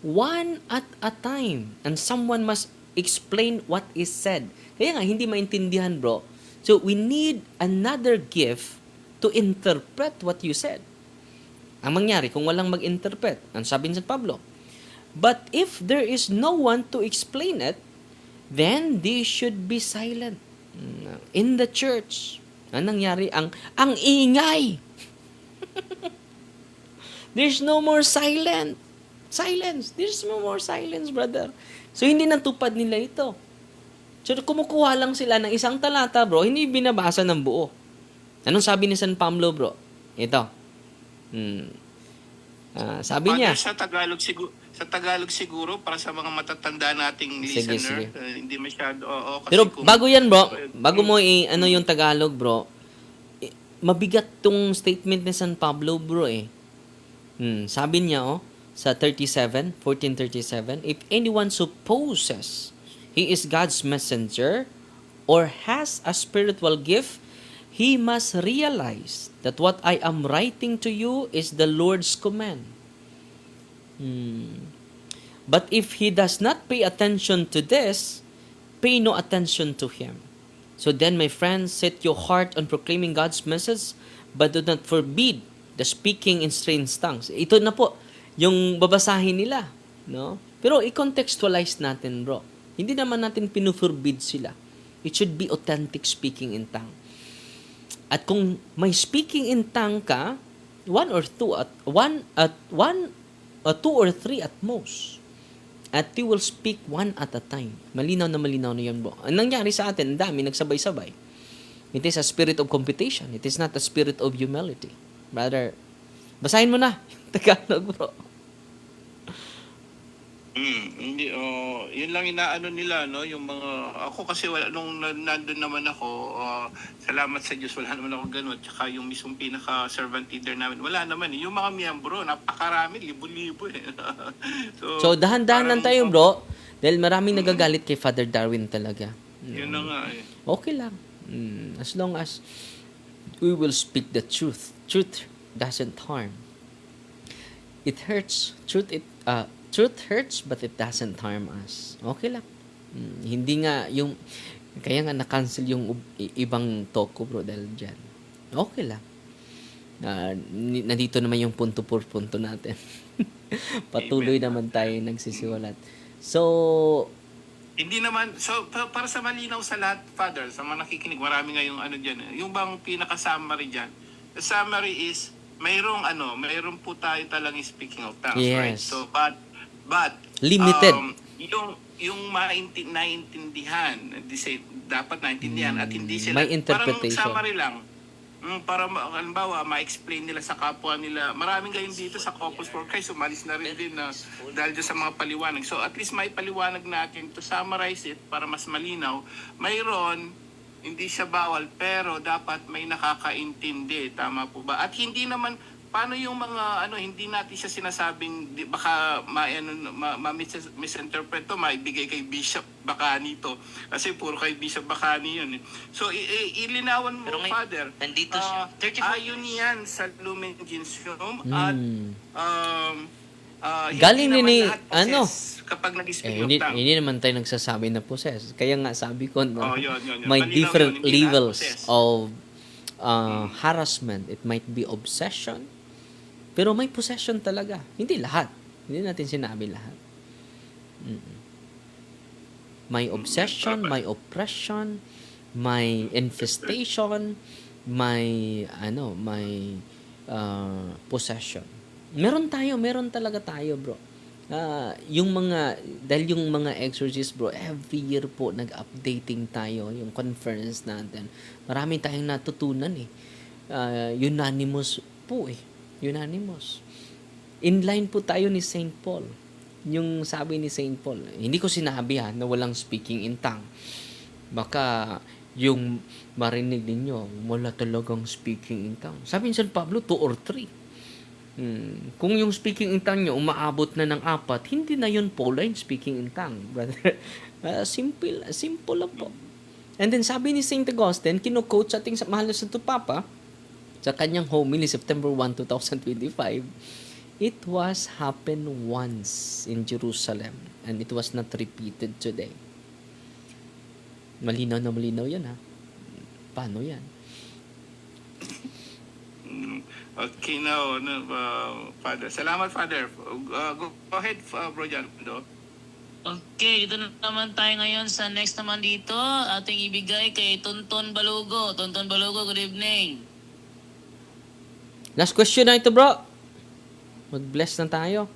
One at a time. And someone must explain what is said. Kaya nga, hindi maintindihan, bro. So, we need another gift to interpret what you said. Ang mangyari, kung walang mag-interpret, ang sabi ni Pablo, but if there is no one to explain it, then they should be silent. In the church, ang nangyari, ang ingay. There's no more silence. There's no more silence, brother. So, hindi natupad nila ito. So, kumukuha lang sila ng isang talata, bro, hindi binabasa ng buo. Anong sabi ni San Pablo, bro? Ito. Sabi niya. Sa Tagalog siguro, para sa mga matatanda nating listener, sige. hindi masyado. Kasi Pero bago yan, bro, bago mo yung Tagalog, bro, mabigat tong statement ni San Pablo, bro, eh. Sabi niya, sa 14:37, if anyone supposes he is God's messenger or has a spiritual gift, he must realize that what I am writing to you is the Lord's command. But if he does not pay attention to this, pay no attention to him. So then, my friends, set your heart on proclaiming God's message, but do not forbid the speaking in strange tongues. Ito na po, yung babasahin nila, no? Pero i-contextualize natin, bro. Hindi naman natin pinuforbid sila. It should be authentic speaking in tongue. At kung may speaking in tongue ka, 2 or 3 at most. At you will speak one at a time. Malinaw na yan, bro. Ang nangyari sa atin, ang dami, nagsabay-sabay. It is a spirit of competition. It is not a spirit of humility. Brother, basahin mo na yung Tagalog, bro. Hindi, yun lang inaano nila, no? Yung mga, ako kasi nung nandun naman ako, salamat sa Diyos, wala naman ako ganun. Tsaka yung mismong pinaka-servant leader namin, wala naman. Yung mga miyembro, napakarami, libo-libo eh. So dahan-dahan lang tayo, bro. Dahil maraming nagagalit kay Father Darwin talaga. Yun na nga eh. Okay lang. As long as we will speak the truth. Truth doesn't harm. It hurts. Truth hurts, but it doesn't harm us. Okay lang. Hindi nga yung, kaya nga na-cancel yung ibang talk ko, bro, dahil dyan. Okay lang. Nandito naman yung punto por punto natin. Patuloy naman tayo nagsisiwalat. So, Hindi naman, so para sa malinaw sa lahat, Father, sa mga nakikinig, marami ngayong ano dyan, yung bang pinaka-summary dyan. The summary is, mayroong po tayo talang speaking of tongues, right? Yes. So, but, Limited. yung naiintindihan, dapat naintindihan at hindi sila, May interpretation. parang summary lang. Para halimbawa ma-explain nila sa kapwa nila. Maraming ngayon dito sa Corpus for Christ, umalis na rin din na dahil dyan sa mga paliwanag. So at least may paliwanag natin to summarize it para mas malinaw. Mayroon, hindi siya bawal pero dapat may nakakaintindi. Tama po ba? At hindi naman, paano yung mga hindi natin siya sinasabing baka misinterpret to, maibigay kay Bishop Bacani to. Kasi puro kay Bishop Bacani yun. So ilinawan mo, Pero ngayon, Father. nandito siya. 34 Ayon yan sa Lumen Gentium at Galing hindi ni- naman lahat possess kapag nag-speak of hindi tongues. naman tayo nagsasabi na possess. Kaya nga sabi ko, no, Yun. may Malinaw different yun, hindi lahat levels possess. of harassment. It might be obsession, pero may possession talaga. Hindi lahat. Hindi natin sinabi lahat. May obsession, may oppression, may infestation, may possession. Meron talaga tayo, bro. Dahil yung mga exorcist, bro, every year po nag-updating tayo yung conference natin. Marami tayong natutunan eh. Unanimous po eh. Unanimous. Inline po tayo ni Saint Paul. Yung sabi ni Saint Paul, hindi ko sinabi na walang speaking in tongue. Baka yung marinig ninyo, wala talagang speaking in tongue. Sabi ni San Pablo, 2 or 3. Kung yung speaking in tongue nyo umaabot na ng 4, hindi na yun Pauline speaking in tongue, brother. Simple lang po. And then sabi ni St. Augustine, kino-quote sa ating mahal na Santo Papa sa kanyang homily September 1, 2025, it was happened once in Jerusalem and it was not repeated today. Malinaw na malinaw yan, ha? Paano yan? Okay, now, Father. Salamat, Father. Go ahead, Bro John. Okay, dito na naman tayo ngayon sa next naman dito. Ating ibigay kay Tonton Balugo. Tonton Balugo, good evening. Last question na ito, bro. Mag-bless na tayo.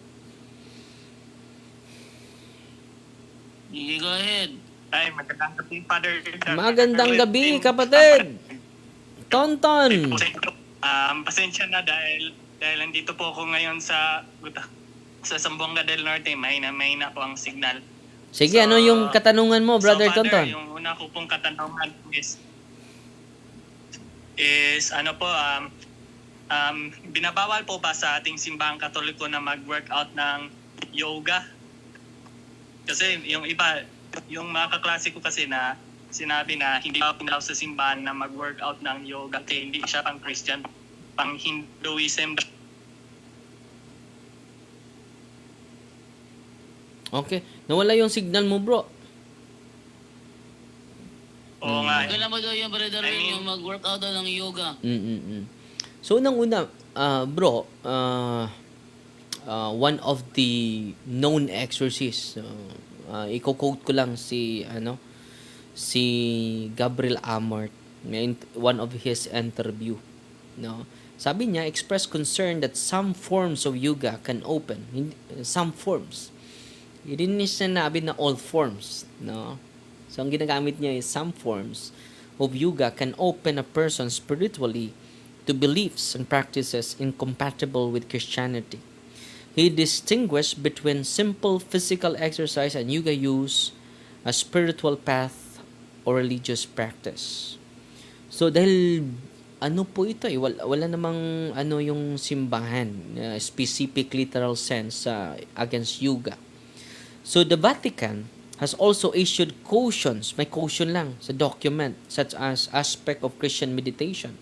You go ahead. Ay, magandang gabi, Father. Magandang gabi, kapatid. Tonton. Pasensya na dahil nandito po ako ngayon sa Zamboanga del Norte. Mahina po ang signal. Sige, ano yung katanungan mo, Brother Father, Tonton? yung una ko pong katanungan is ano po, binabawal po ba sa ating simbahang Katoliko na mag-workout ng yoga? Kasi yung iba, yung mga kaklase ko kasi na sinabi na hindi daw sa simbahan na mag-workout ng yoga kasi hindi siya pang Christian, pang Hinduism. Okay. Nawala yung signal mo, bro. Oo nga. Kailan mo daw yung brother I mean- yung mag-workout daw ng yoga? So, unang-una, bro, one of the known exorcists, i-quote ko lang si Gabriel Amart, one of his interview, no? Sabi niya, expressed concern that some forms of yoga can open. Some forms. Hindi niya sinabi na all forms, no? So, ang ginagamit niya is some forms of yoga can open a person spiritually to beliefs and practices incompatible with Christianity. He distinguished between simple physical exercise and yoga use, a spiritual path, or religious practice. So, dahil ano po ito eh, wala namang yung simbahan, specific literal sense against yoga. So, the Vatican has also issued cautions, may caution lang sa document, such as aspect of Christian meditation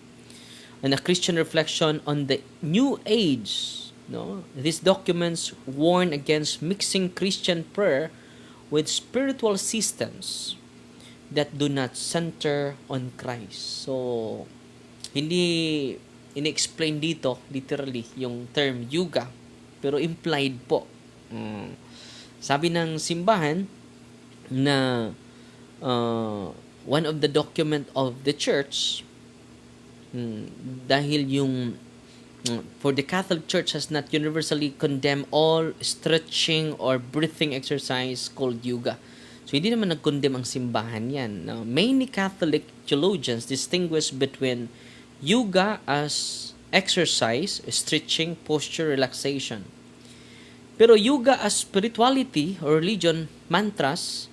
and a Christian reflection on the New Age. No, these documents warn against mixing Christian prayer with spiritual systems that do not center on Christ. So, hindi in-explain dito literally yung term yoga, pero implied po. Sabi ng simbahan, na one of the document of the church, dahil yung for the Catholic Church has not universally condemned all stretching or breathing exercise called yoga. So, hindi naman nag-condemn ang simbahan yan. Now, many Catholic theologians distinguish between yoga as exercise, stretching, posture, relaxation. Pero yoga as spirituality or religion, mantras,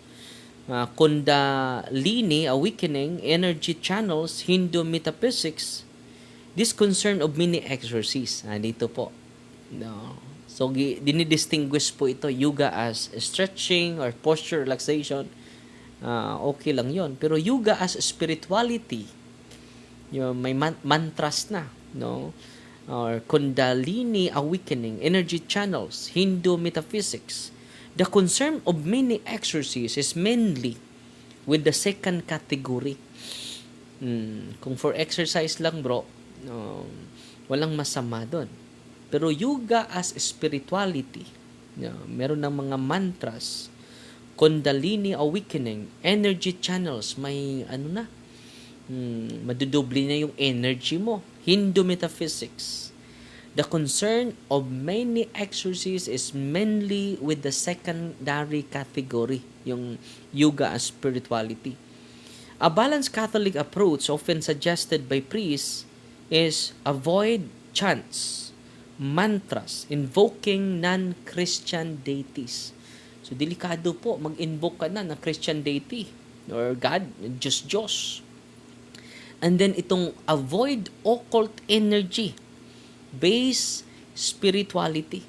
kundalini, awakening, energy channels, Hindu metaphysics, this concern of many exorcists. Dito po. No. So, dinidistinguish po ito, yoga as stretching or posture relaxation. Okay lang yon. Pero yoga as spirituality, yung may mantras na, no? Or kundalini awakening, energy channels, Hindu metaphysics. The concern of many exorcists is mainly with the second category. Kung for exercise lang, bro, walang masama doon. Pero yoga as spirituality, meron ng mga mantras, kundalini awakening, energy channels, may madudoble na yung energy mo. Hindu metaphysics. The concern of many exorcists is mainly with the secondary category, yung yoga as spirituality. A balanced Catholic approach often suggested by priests is avoid chants, mantras, invoking non-Christian deities. So, delikado po, mag-invoke ka na ng Christian deity or God, Diyos. And then, itong avoid occult energy, based spirituality.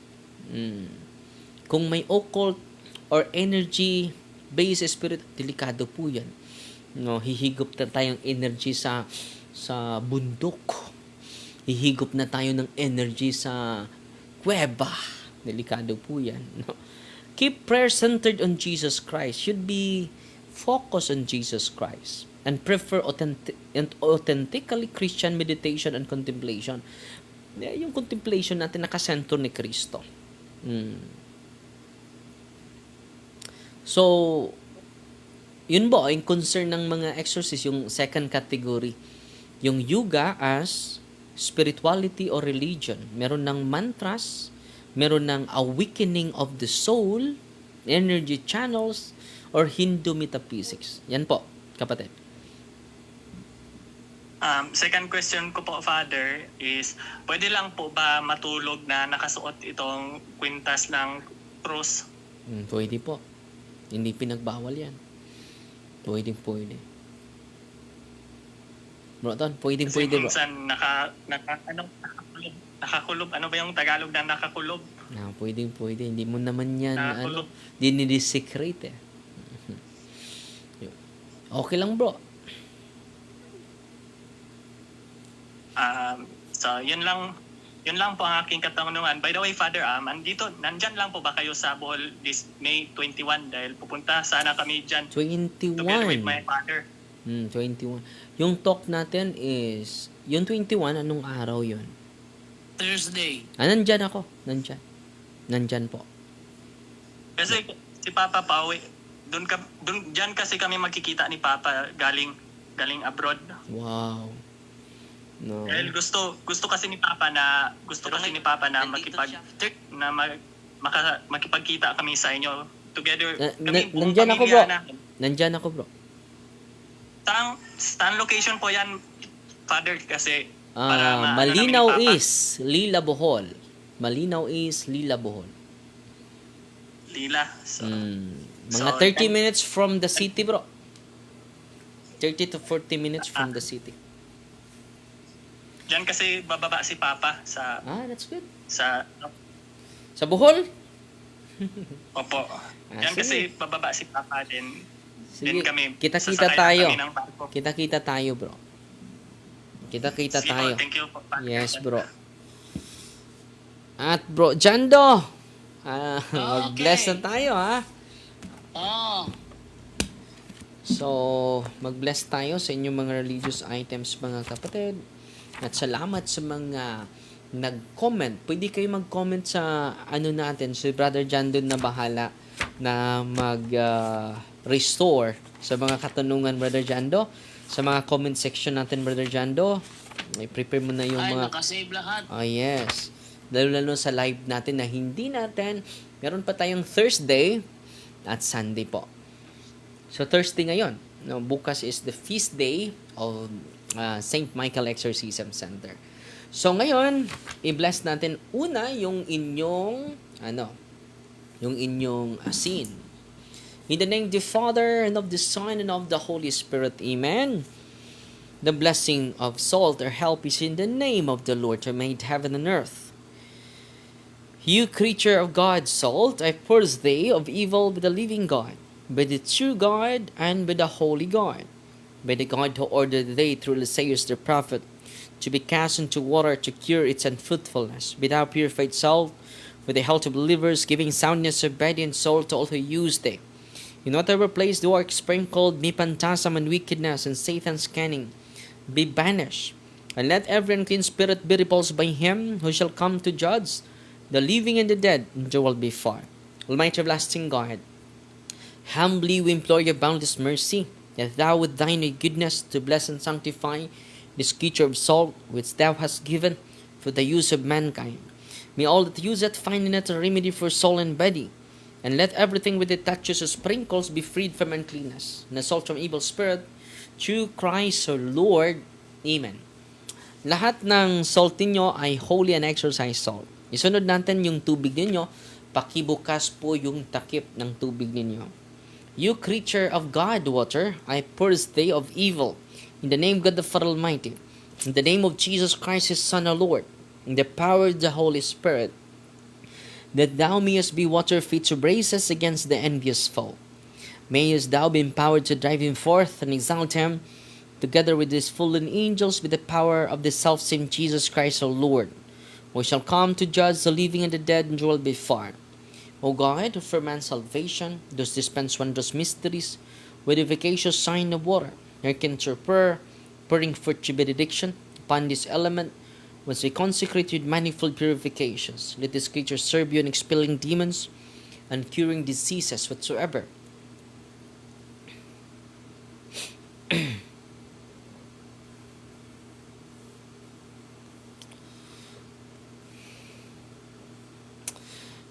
Kung may occult or energy based spirit, delikado po yan. No, hihigop na tayong energy sa bundok. Hihigop na tayo ng energy sa kuweba. Delikado po yan. No? Keep prayer centered on Jesus Christ. Should be focused on Jesus Christ. And prefer authentically Christian meditation and contemplation. Yung contemplation natin nakasentro ni Kristo. So, yun ba, yung concern ng mga exorcists, yung second category. Yung yoga as spirituality or religion. Meron ng mantras, meron ng awakening of the soul, energy channels, or Hindu metaphysics. Yan po, kapatid. Second question ko po, Father, is pwede lang po ba matulog na nakasuot itong kwintas ng cross? Pwede po. Hindi pinagbawal yan. Pwede. Bro, Ton, pwede Kasi bro. minsan nakakulob. Ano ba yung Tagalog na nakakulob? Pwede. Hindi mo naman yan, Nakakulob. dinidesecrate eh. Okay lang, bro. So, yun lang po ang aking katanungan. By the way, Father, nandyan lang po ba kayo sa Bohol this May 21? Dahil pupunta sana kami dyan 21. together with my father. 21. Yung talk natin is, yung 21, anong araw yun? Thursday. Nandyan ako. Nandyan po. Kasi si Papa pauwi. Dyan kasi kami magkikita ni Papa galing abroad. Wow. No. Dahil gusto kasi ni Papa na Nandito siya. makipagkita kami sa inyo together. Nandyan ako, bro. Nandyan ako, bro. Saan location po yan, Father? Kasi para Malinaw namin ni Papa. is Lila Bohol. Lila. So, Mga 30 minutes from the city, bro. 30 to 40 minutes from the city. Diyan kasi bababa si Papa sa That's good. sa Sa Bohol? Opo. Diyan kasi sige. bababa si Papa din. Sige, Din kami. kita-kita sasakay tayo. kami ng barko. Kita-kita tayo, bro. Kita-kita Sige po, tayo. thank you po, Father. Yes, bro. At bro, Jando, mag-bless na tayo, ha? Oh, So, mag-bless tayo sa inyong mga religious items, mga kapatid. At salamat sa mga nag-comment. Pwede kayo mag-comment sa natin. Si Brother Jando na bahala na restore sa mga katanungan, Brother Jando. Sa mga comment section natin, Brother Jando, i-prepare mo na yung Ay, mga... nakasave lahat. Oh, yes. Lalo sa live natin na hindi natin, meron pa tayong Thursday at Sunday po. So, Thursday ngayon. No, bukas is the feast day of St. Michael Exorcism Center. So, ngayon, i-bless natin una yung inyong, yung inyong asin. In the name of the Father, and of the Son, and of the Holy Spirit. Amen. The blessing of salt or help is in the name of the Lord who made heaven and earth. You creature of God, salt, I purge thee of evil with the living God, by the true God, and by the holy God, by the God who ordered thee through Isaiah the prophet, to be cast into water to cure its unfruitfulness, be thou purified salt, with the health of believers, giving soundness of body and soul to all who use thee. In whatever place thou art sprinkled, be phantasm and wickedness, and Satan's cunning be banished, and let every unclean spirit be repulsed by him who shall come to judge the living and the dead, and there will be far. Almighty everlasting God, humbly we implore your boundless mercy, that thou with thine goodness to bless and sanctify this creature of salt which thou hast given for the use of mankind. May all that use it find in it a remedy for soul and body, and let everything with it touches or sprinkles be freed from uncleanness, and assault from evil spirit, through Christ our Lord. Amen. Lahat ng salt ninyo ay holy and exorcised salt. Isunod natin yung tubig ninyo, pakibukas po yung takip ng tubig ninyo. You creature of God, water, I purge thee of evil. In the name of God the Father Almighty, in the name of Jesus Christ His Son our Lord, in the power of the Holy Spirit, that thou mayest be water fit to brace us against the envious foe. Mayest thou be empowered to drive him forth and exalt him, together with his fallen angels, with the power of the selfsame Jesus Christ our Lord, who shall come to judge the living and the dead, and will be far. O God, who for man's salvation dost dispense wondrous mysteries, with efficacious sign of water, hearken to our prayer, pouring forth your benediction upon this element, once we consecrate with manifold purifications. Let this creature serve you in expelling demons and curing diseases whatsoever.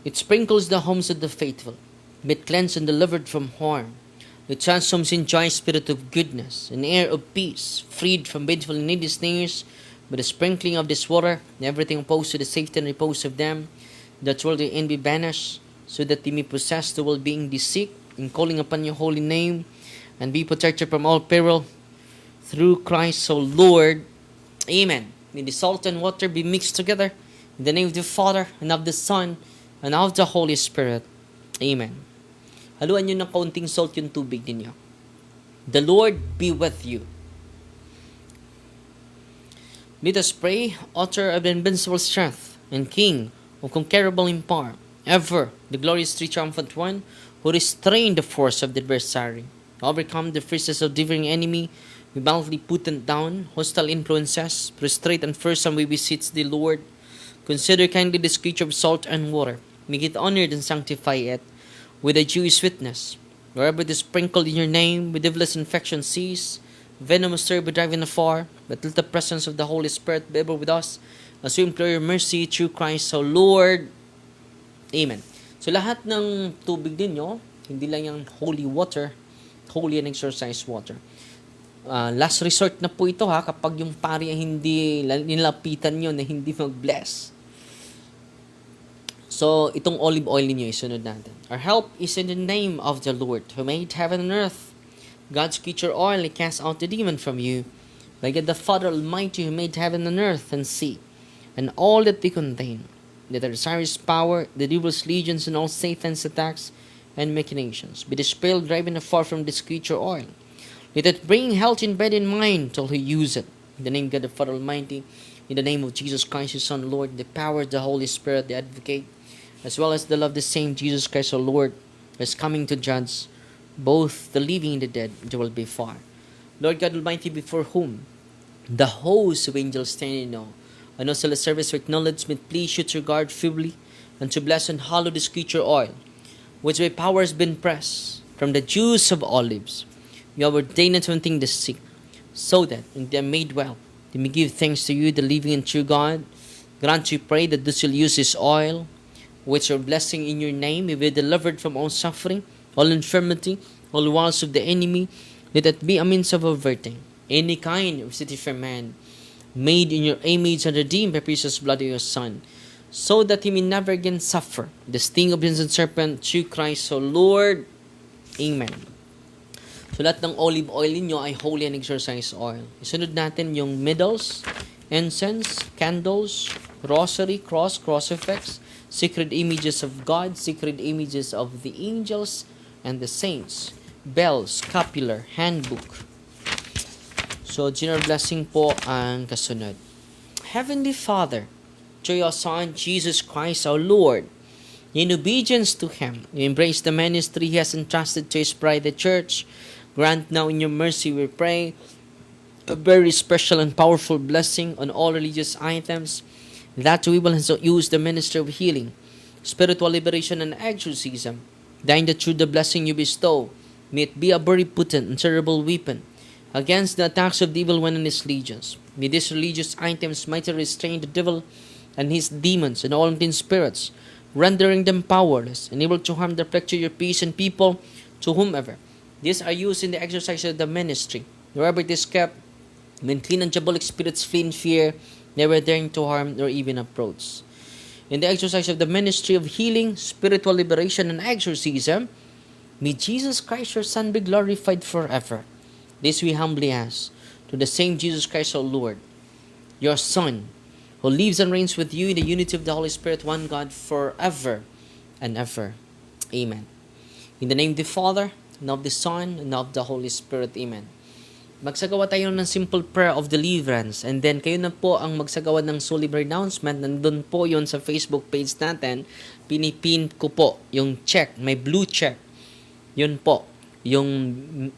It sprinkles the homes of the faithful, be it cleansed and delivered from harm. It transforms in joy, spirit of goodness, an air of peace, freed from painful and needy snares, by the sprinkling of this water, and everything opposed to the safety and repose of them, that worldly end be banished, so that they may possess the well-being they seek, in calling upon your holy name, and be protected from all peril, through Christ our Lord. Amen. May the salt and water be mixed together, in the name of the Father, and of the Son, and of the Holy Spirit. Amen. Haluan nyo ng kaunting salt yung tubig ninyo. The Lord be with you. Let us pray, author of the invincible strength, and King of conquerable in power, ever the glorious triumphant one, who restrained the force of the adversary, overcome the fiercest of differing enemy, we boldly put them down, hostile influences, prostrate and fearsome we beseech the Lord. Consider kindly this creature of salt and water, make it honored and sanctify it with a Jewish witness. Wherever it is sprinkled in your name, with devilish infection cease, venomous stir be driven afar, but let the presence of the Holy Spirit be ever with us, as we implore your mercy through Christ our Lord. Amen. So lahat ng tubig ninyo, hindi lang yung holy water, holy and exorcised water. Last resort na po ito kapag yung pari ay hindi nilapitan nyo na hindi mag-bless. So, itong olive oil ninyo, isunod natin. Our help is in the name of the Lord, who made heaven and earth. God's creature oil, He cast out the demon from you. By God the Father Almighty, who made heaven and earth and sea, and all that they contain. Let the Osiris power, the devil's legions, and all Satan's attacks and machinations be dispelled, driven afar from this creature oil. Let it bring health in body and mind till He use it. In the name of God the Father Almighty, in the name of Jesus Christ, His Son, Lord, the power of the Holy Spirit, the Advocate, as well as the love of the same Jesus Christ, our Lord, who is coming to judge both the living and the dead, there will be far. Lord God Almighty, before whom the host of angels stand in awe, and also the service of acknowledgement, please you to regard feebly, and to bless and hallow this creature oil, which by power has been pressed from the juice of olives. You have ordained unto the sick, so that when they are made well, they may give thanks to you, the living and true God. Grant, we pray, that those will use this oil, which are blessing in your name, may be delivered from all suffering, all infirmity, all wiles of the enemy. Let it be a means of averting any kind of city for man, made in your image and redeemed by precious blood of your Son, so that he may never again suffer the sting of the serpent, through Christ, O Lord. Amen. So lahat ng olive oil ninyo ay holy and exorcised oil. Isunod natin yung middles, incense, candles, rosary, cross, crucifix, sacred images of God, sacred images of the angels and the saints, bells, scapular, handbook. So, general blessing po ang kasunod. Heavenly Father, through your Son, Jesus Christ, our Lord, in obedience to Him, you embrace the ministry He has entrusted to His bride, the Church. Grant now in your mercy, we pray, a very special and powerful blessing on all religious items, that we will use the ministry of healing, spiritual liberation, and exorcism. Thine that through the blessing you bestow, may it be a very potent and terrible weapon against the attacks of the evil one and his legions. May these religious items mightily restrain the devil and his demons and all unclean spirits, rendering them powerless and able to harm the afflict your peace and people to whomever these are used in the exercise of the ministry. Wherever it is kept, when clean and diabolic spirits flee in fear, never daring to harm nor even approach. In the exercise of the ministry of healing, spiritual liberation, and exorcism, may Jesus Christ, your Son, be glorified forever. This we humbly ask, to the same Jesus Christ, our Lord, your Son, who lives and reigns with you in the unity of the Holy Spirit, one God, forever and ever. Amen. In the name of the Father, and of the Son, and of the Holy Spirit. Amen. Magsagawa tayo ng simple prayer of deliverance, and then kayo na po ang magsagawa ng solemn renouncement. Nandun po yon sa Facebook page natin. Pinipin ko po yung check, may blue check. Yun po, yung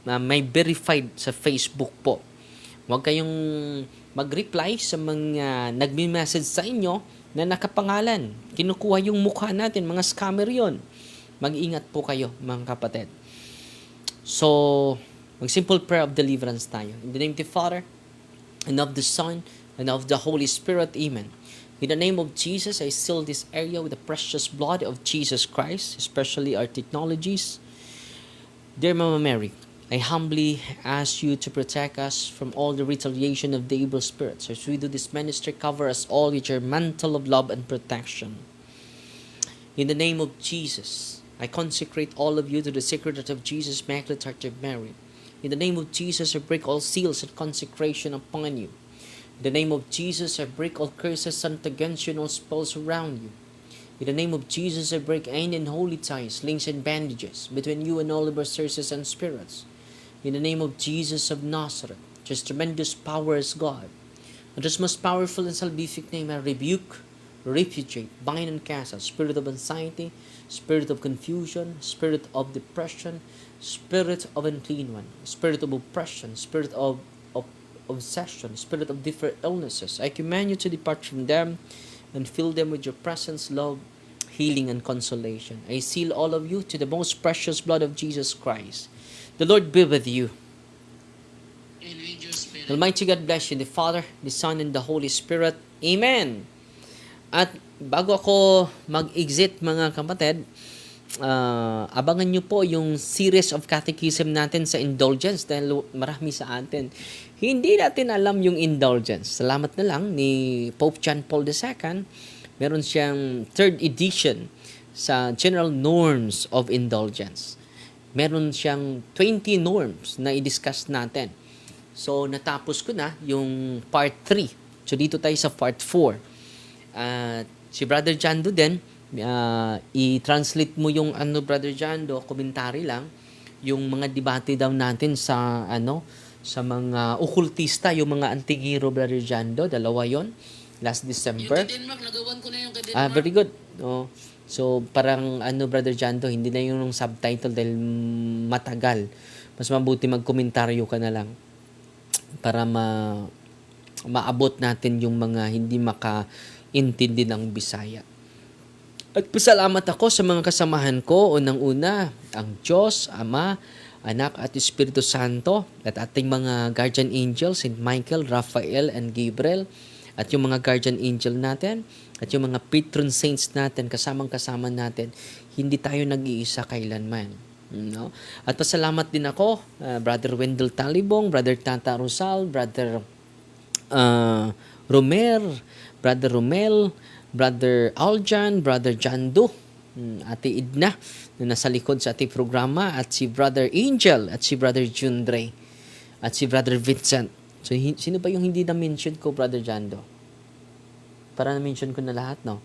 may verified sa Facebook po. Huwag kayong mag-reply sa mga nagme-message sa inyo na nakapangalan. Kinukuha yung mukha natin, mga scammer yon. Mag-ingat po kayo, mga kapatid. So, mag-simple prayer of deliverance tayo. In the name of the Father, and of the Son, and of the Holy Spirit. Amen. In the name of Jesus, I seal this area with the precious blood of Jesus Christ, especially our technologies. Dear Mama Mary, I humbly ask you to protect us from all the retaliation of the evil spirits. As we do this ministry, cover us all with your mantle of love and protection. In the name of Jesus, I consecrate all of you to the sacred heart of Jesus, Immaculate Heart of Mary. In the name of Jesus, I break all seals and consecration upon you. In the name of Jesus, I break all curses sent against you and all spells around you. In the name of Jesus, I break any unholy ties, links, and bandages between you and all adversaries and spirits. In the name of Jesus of Nazareth, just tremendous power as God, and His most powerful and salvific name, I rebuke, repudiate, bind, and cast out spirit of anxiety, spirit of confusion, spirit of depression, spirit of unclean one, spirit of oppression, spirit of obsession, spirit of different illnesses. I command you to depart from them and fill them with your presence, love, healing, and consolation. I seal all of you to the most precious blood of Jesus Christ. The Lord be with you. And with your spirit. Almighty God bless you, the Father, the Son, and the Holy Spirit. Amen. At bago ako mag-exit, mga kapatid, abangan nyo po yung series of catechism natin sa indulgence dahil marami sa atin hindi natin alam yung indulgence. Salamat na lang ni Pope John Paul II, meron siyang 3rd edition sa General Norms of Indulgence. Meron siyang 20 norms na i-discuss natin. So natapos ko na yung part 3. So dito tayo sa part 4. Si Brother Jando din, i-translate mo yung Brother Jando, komentary lang, yung mga debate daw natin sa sa mga okultista, yung mga antigiro, Brother Jando, dalawa yon last December. Yung kay Denmark, nagawan ko na yung kay Denmark. Very good. So parang Brother Jando, hindi na yung subtitle dahil matagal. Mas mabuti magkomentaryo ka na lang para maabot natin yung mga hindi makaintindi ng Bisaya. At pasalamat ako sa mga kasamahan ko. Unang-una, ang Diyos, Ama, Anak at Espiritu Santo at ating mga guardian angels, St. Michael, Raphael, and Gabriel, at yung mga guardian angel natin at yung mga patron saints natin, kasamang-kasama natin. Hindi tayo nag-iisa kailanman. No? At pasalamat din ako, Brother Wendell Talibong, Brother Tata Rosal, Brother Romer, Brother Romel, Brother Aljan, Brother Jando, Ate Idna na nasa likod sa ating programa, at si Brother Angel, at si Brother Jundre, at si Brother Vincent. So, sino ba yung hindi na-mention ko, Brother Jando? Para na-mention ko na lahat, no?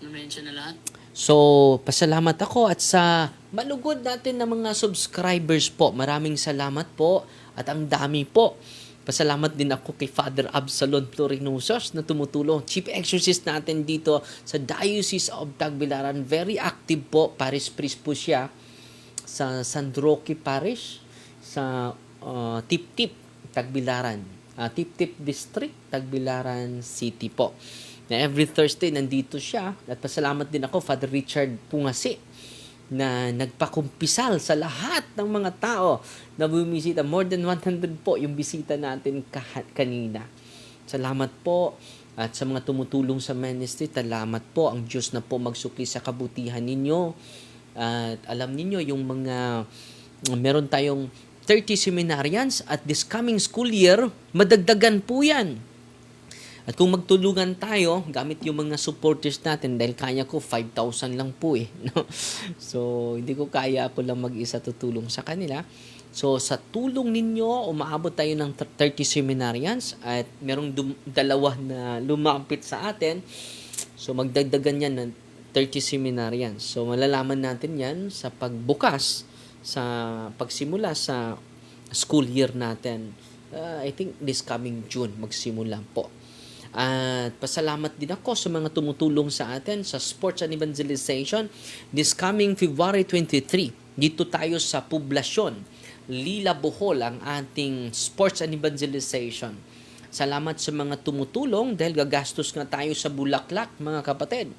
Na-mention na lahat? So, pasalamat ako at sa malugod natin na mga subscribers po. Maraming salamat po at ang dami po. Pasalamat din ako kay Father Absalon Florinosos na tumutulong. Chief Exorcist natin dito sa Diocese of Tagbilaran. Very active po. Parish priest po siya sa San Roque Parish sa Tip-Tip, Tagbilaran. Tip-Tip District, Tagbilaran City po. Na every Thursday nandito siya. At pasalamat din ako, Father Richard Pungasi, na nagpakumpisal sa lahat ng mga tao na bumisita. More than 100 po yung bisita natin kanina. Salamat po. At sa mga tumutulong sa ministry, salamat po. Ang Diyos na po magsukli sa kabutihan ninyo. At alam ninyo, yung mga meron tayong 30 seminarians at this coming school year, madagdagan po yan. At kung magtulungan tayo, gamit yung mga supporters natin, dahil kaya ko 5,000 lang po no? So, hindi ko kaya ako lang mag-isa tutulong sa kanila. So, sa tulong ninyo, umaabot tayo ng 30 seminarians at merong dalawa na lumapit sa atin. So, magdagdagan yan ng 30 seminarians. So, malalaman natin yan sa pagbukas, sa pagsimula sa school year natin. I think this coming June, magsimula po. At pasalamat din ako sa mga tumutulong sa atin sa Sports and Evangelization. This coming February 23, dito tayo sa Poblasyon, Lila, Bohol, ang ating Sports and Evangelization. Salamat sa mga tumutulong dahil gagastos nga tayo sa Bulaklak, mga kapatid,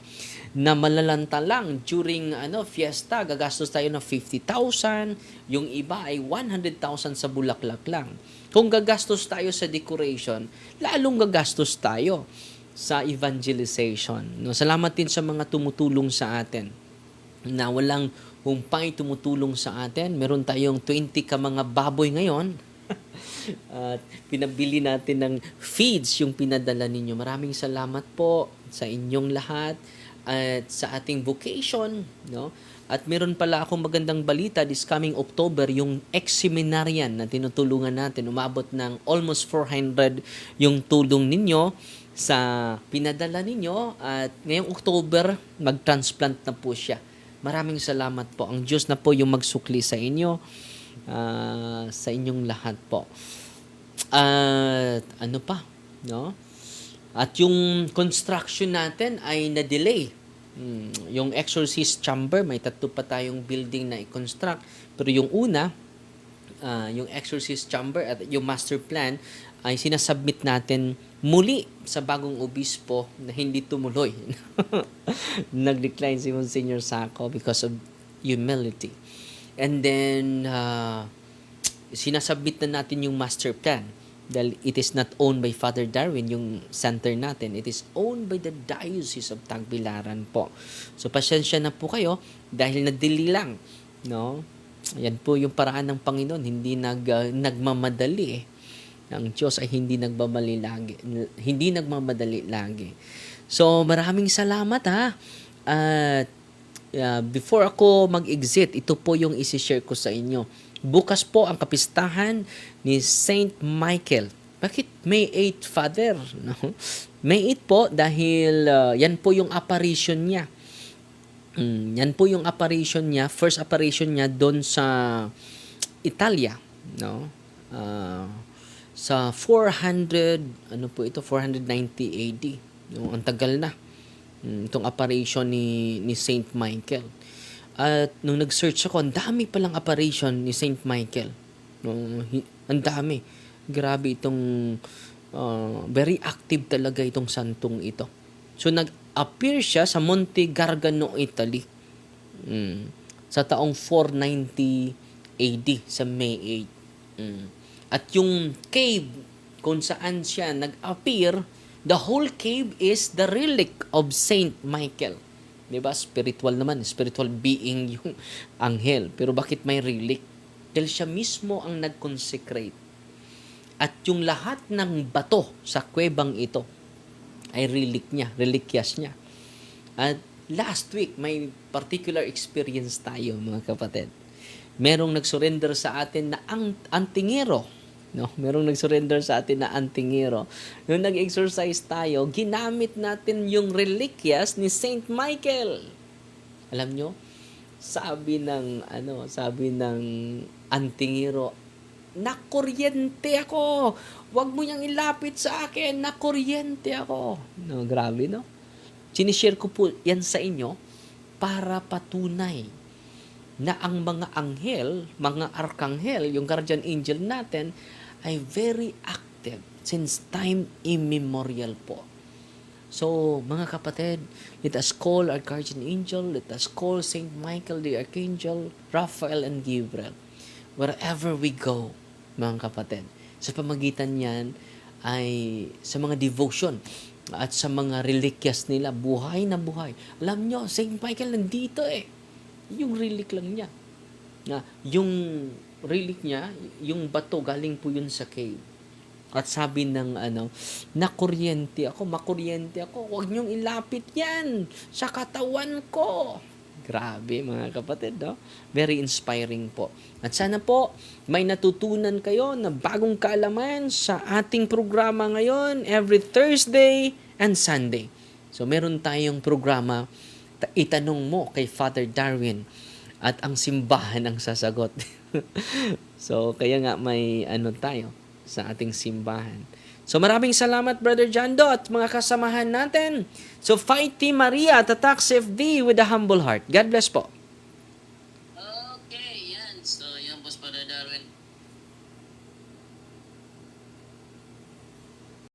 na malalanta lang during fiesta, gagastos tayo ng 50,000, yung iba ay 100,000 sa Bulaklak lang. Kung gagastos tayo sa decoration, lalong gagastos tayo sa evangelization. No, salamat din sa mga tumutulong sa atin na walang humpay tumutulong sa atin. Meron tayong 20 ka mga baboy ngayon. At pinabili natin ng feeds yung pinadala ninyo. Maraming salamat po sa inyong lahat at sa ating vocation, no? At meron pala akong magandang balita this coming October, yung ex-seminarian na tinutulungan natin, umabot ng almost 400 yung tulong ninyo sa pinadala ninyo, at ngayong October mag-transplant na po siya. Maraming salamat po. Ang Diyos na po yung magsukli sa inyo, sa inyong lahat po. At ano pa, no? At yung construction natin ay na-delay. Yung exorcist chamber, may 3 pa tayong building na i-construct. Pero yung una, yung exorcist chamber at yung master plan ay sinasubmit natin muli sa bagong obispo na hindi tumuloy. Nag-decline si Monsignor Sacco because of humility. And then, sinasubmit na natin yung master plan. Dahil it is not owned by Father Darwin, yung center natin. It is owned by the Diocese of Tagbilaran po. So, pasyensya na po kayo dahil nadili lang. No? Yan po yung paraan ng Panginoon. Hindi nagmamadali eh. Ang Diyos ay hindi nagmamadali lagi. So, maraming salamat ha. At before ako mag-exit, ito po yung isi-share ko sa inyo. Bukas po ang kapistahan ni Saint Michael. Bakit May 8, Father? No? May 8 po dahil yan po yung apparition niya. Yan po yung apparition niya, first apparition niya doon sa Italia, no? Sa 490 AD. No? Ang tagal na. Itong apparition ni Saint Michael. At nung nag-search ako, ang dami palang apparition ni Saint Michael. No? Ang dami. Grabe itong very active talaga itong santong ito. So nag-appear siya sa Monte Gargano, Italy. Sa taong 490 AD, sa May 8. At yung cave kung saan siya nag-appear, the whole cave is the relic of Saint Michael. Diba? Spiritual naman, spiritual being yung anghel. Pero bakit may relic? Dahil siya mismo ang nag-consecrate. At yung lahat ng bato sa kuwebang ito ay relic niya, reliquias niya. At last week, may particular experience tayo, mga kapatid. Merong nag-surrender sa atin na antingero. No? Merong nag-surrender sa atin na antingero. Nung nag-exercise tayo, ginamit natin yung reliquias ni Saint Michael. Alam nyo, sabi ng antingero, nakuryente ako. Huwag mo niyang ilapit sa akin. Nakuryente ako. No, grabe, no? Sinishare ko po yan sa inyo para patunay na ang mga anghel, mga arkanghel, yung guardian angel natin, ay very active since time immemorial po. So, mga kapatid, let us call our guardian angel, let us call Saint Michael the Archangel, Raphael and Gabriel, wherever we go, mga kapatid. Sa pamagitan niyan ay sa mga devotion at sa mga reliquias nila, buhay na buhay. Alam nyo, Saint Michael nandito Yung relic lang niya. Yung relic niya, yung bato, galing po yun sa cave. At sabi ng makuryente ako, huwag niyong ilapit yan sa katawan ko. Grabe, mga kapatid, no? Very inspiring po. At sana po, may natutunan kayo na bagong kaalaman sa ating programa ngayon, every Thursday and Sunday. So, meron tayong programa, itanong mo kay Father Darwin at ang simbahan ang sasagot. So, kaya nga may tayo sa ating simbahan. So, maraming salamat, Brother Jando, at mga kasamahan natin. So, Fighty Maria, Tatak CFD with a humble heart. God bless po.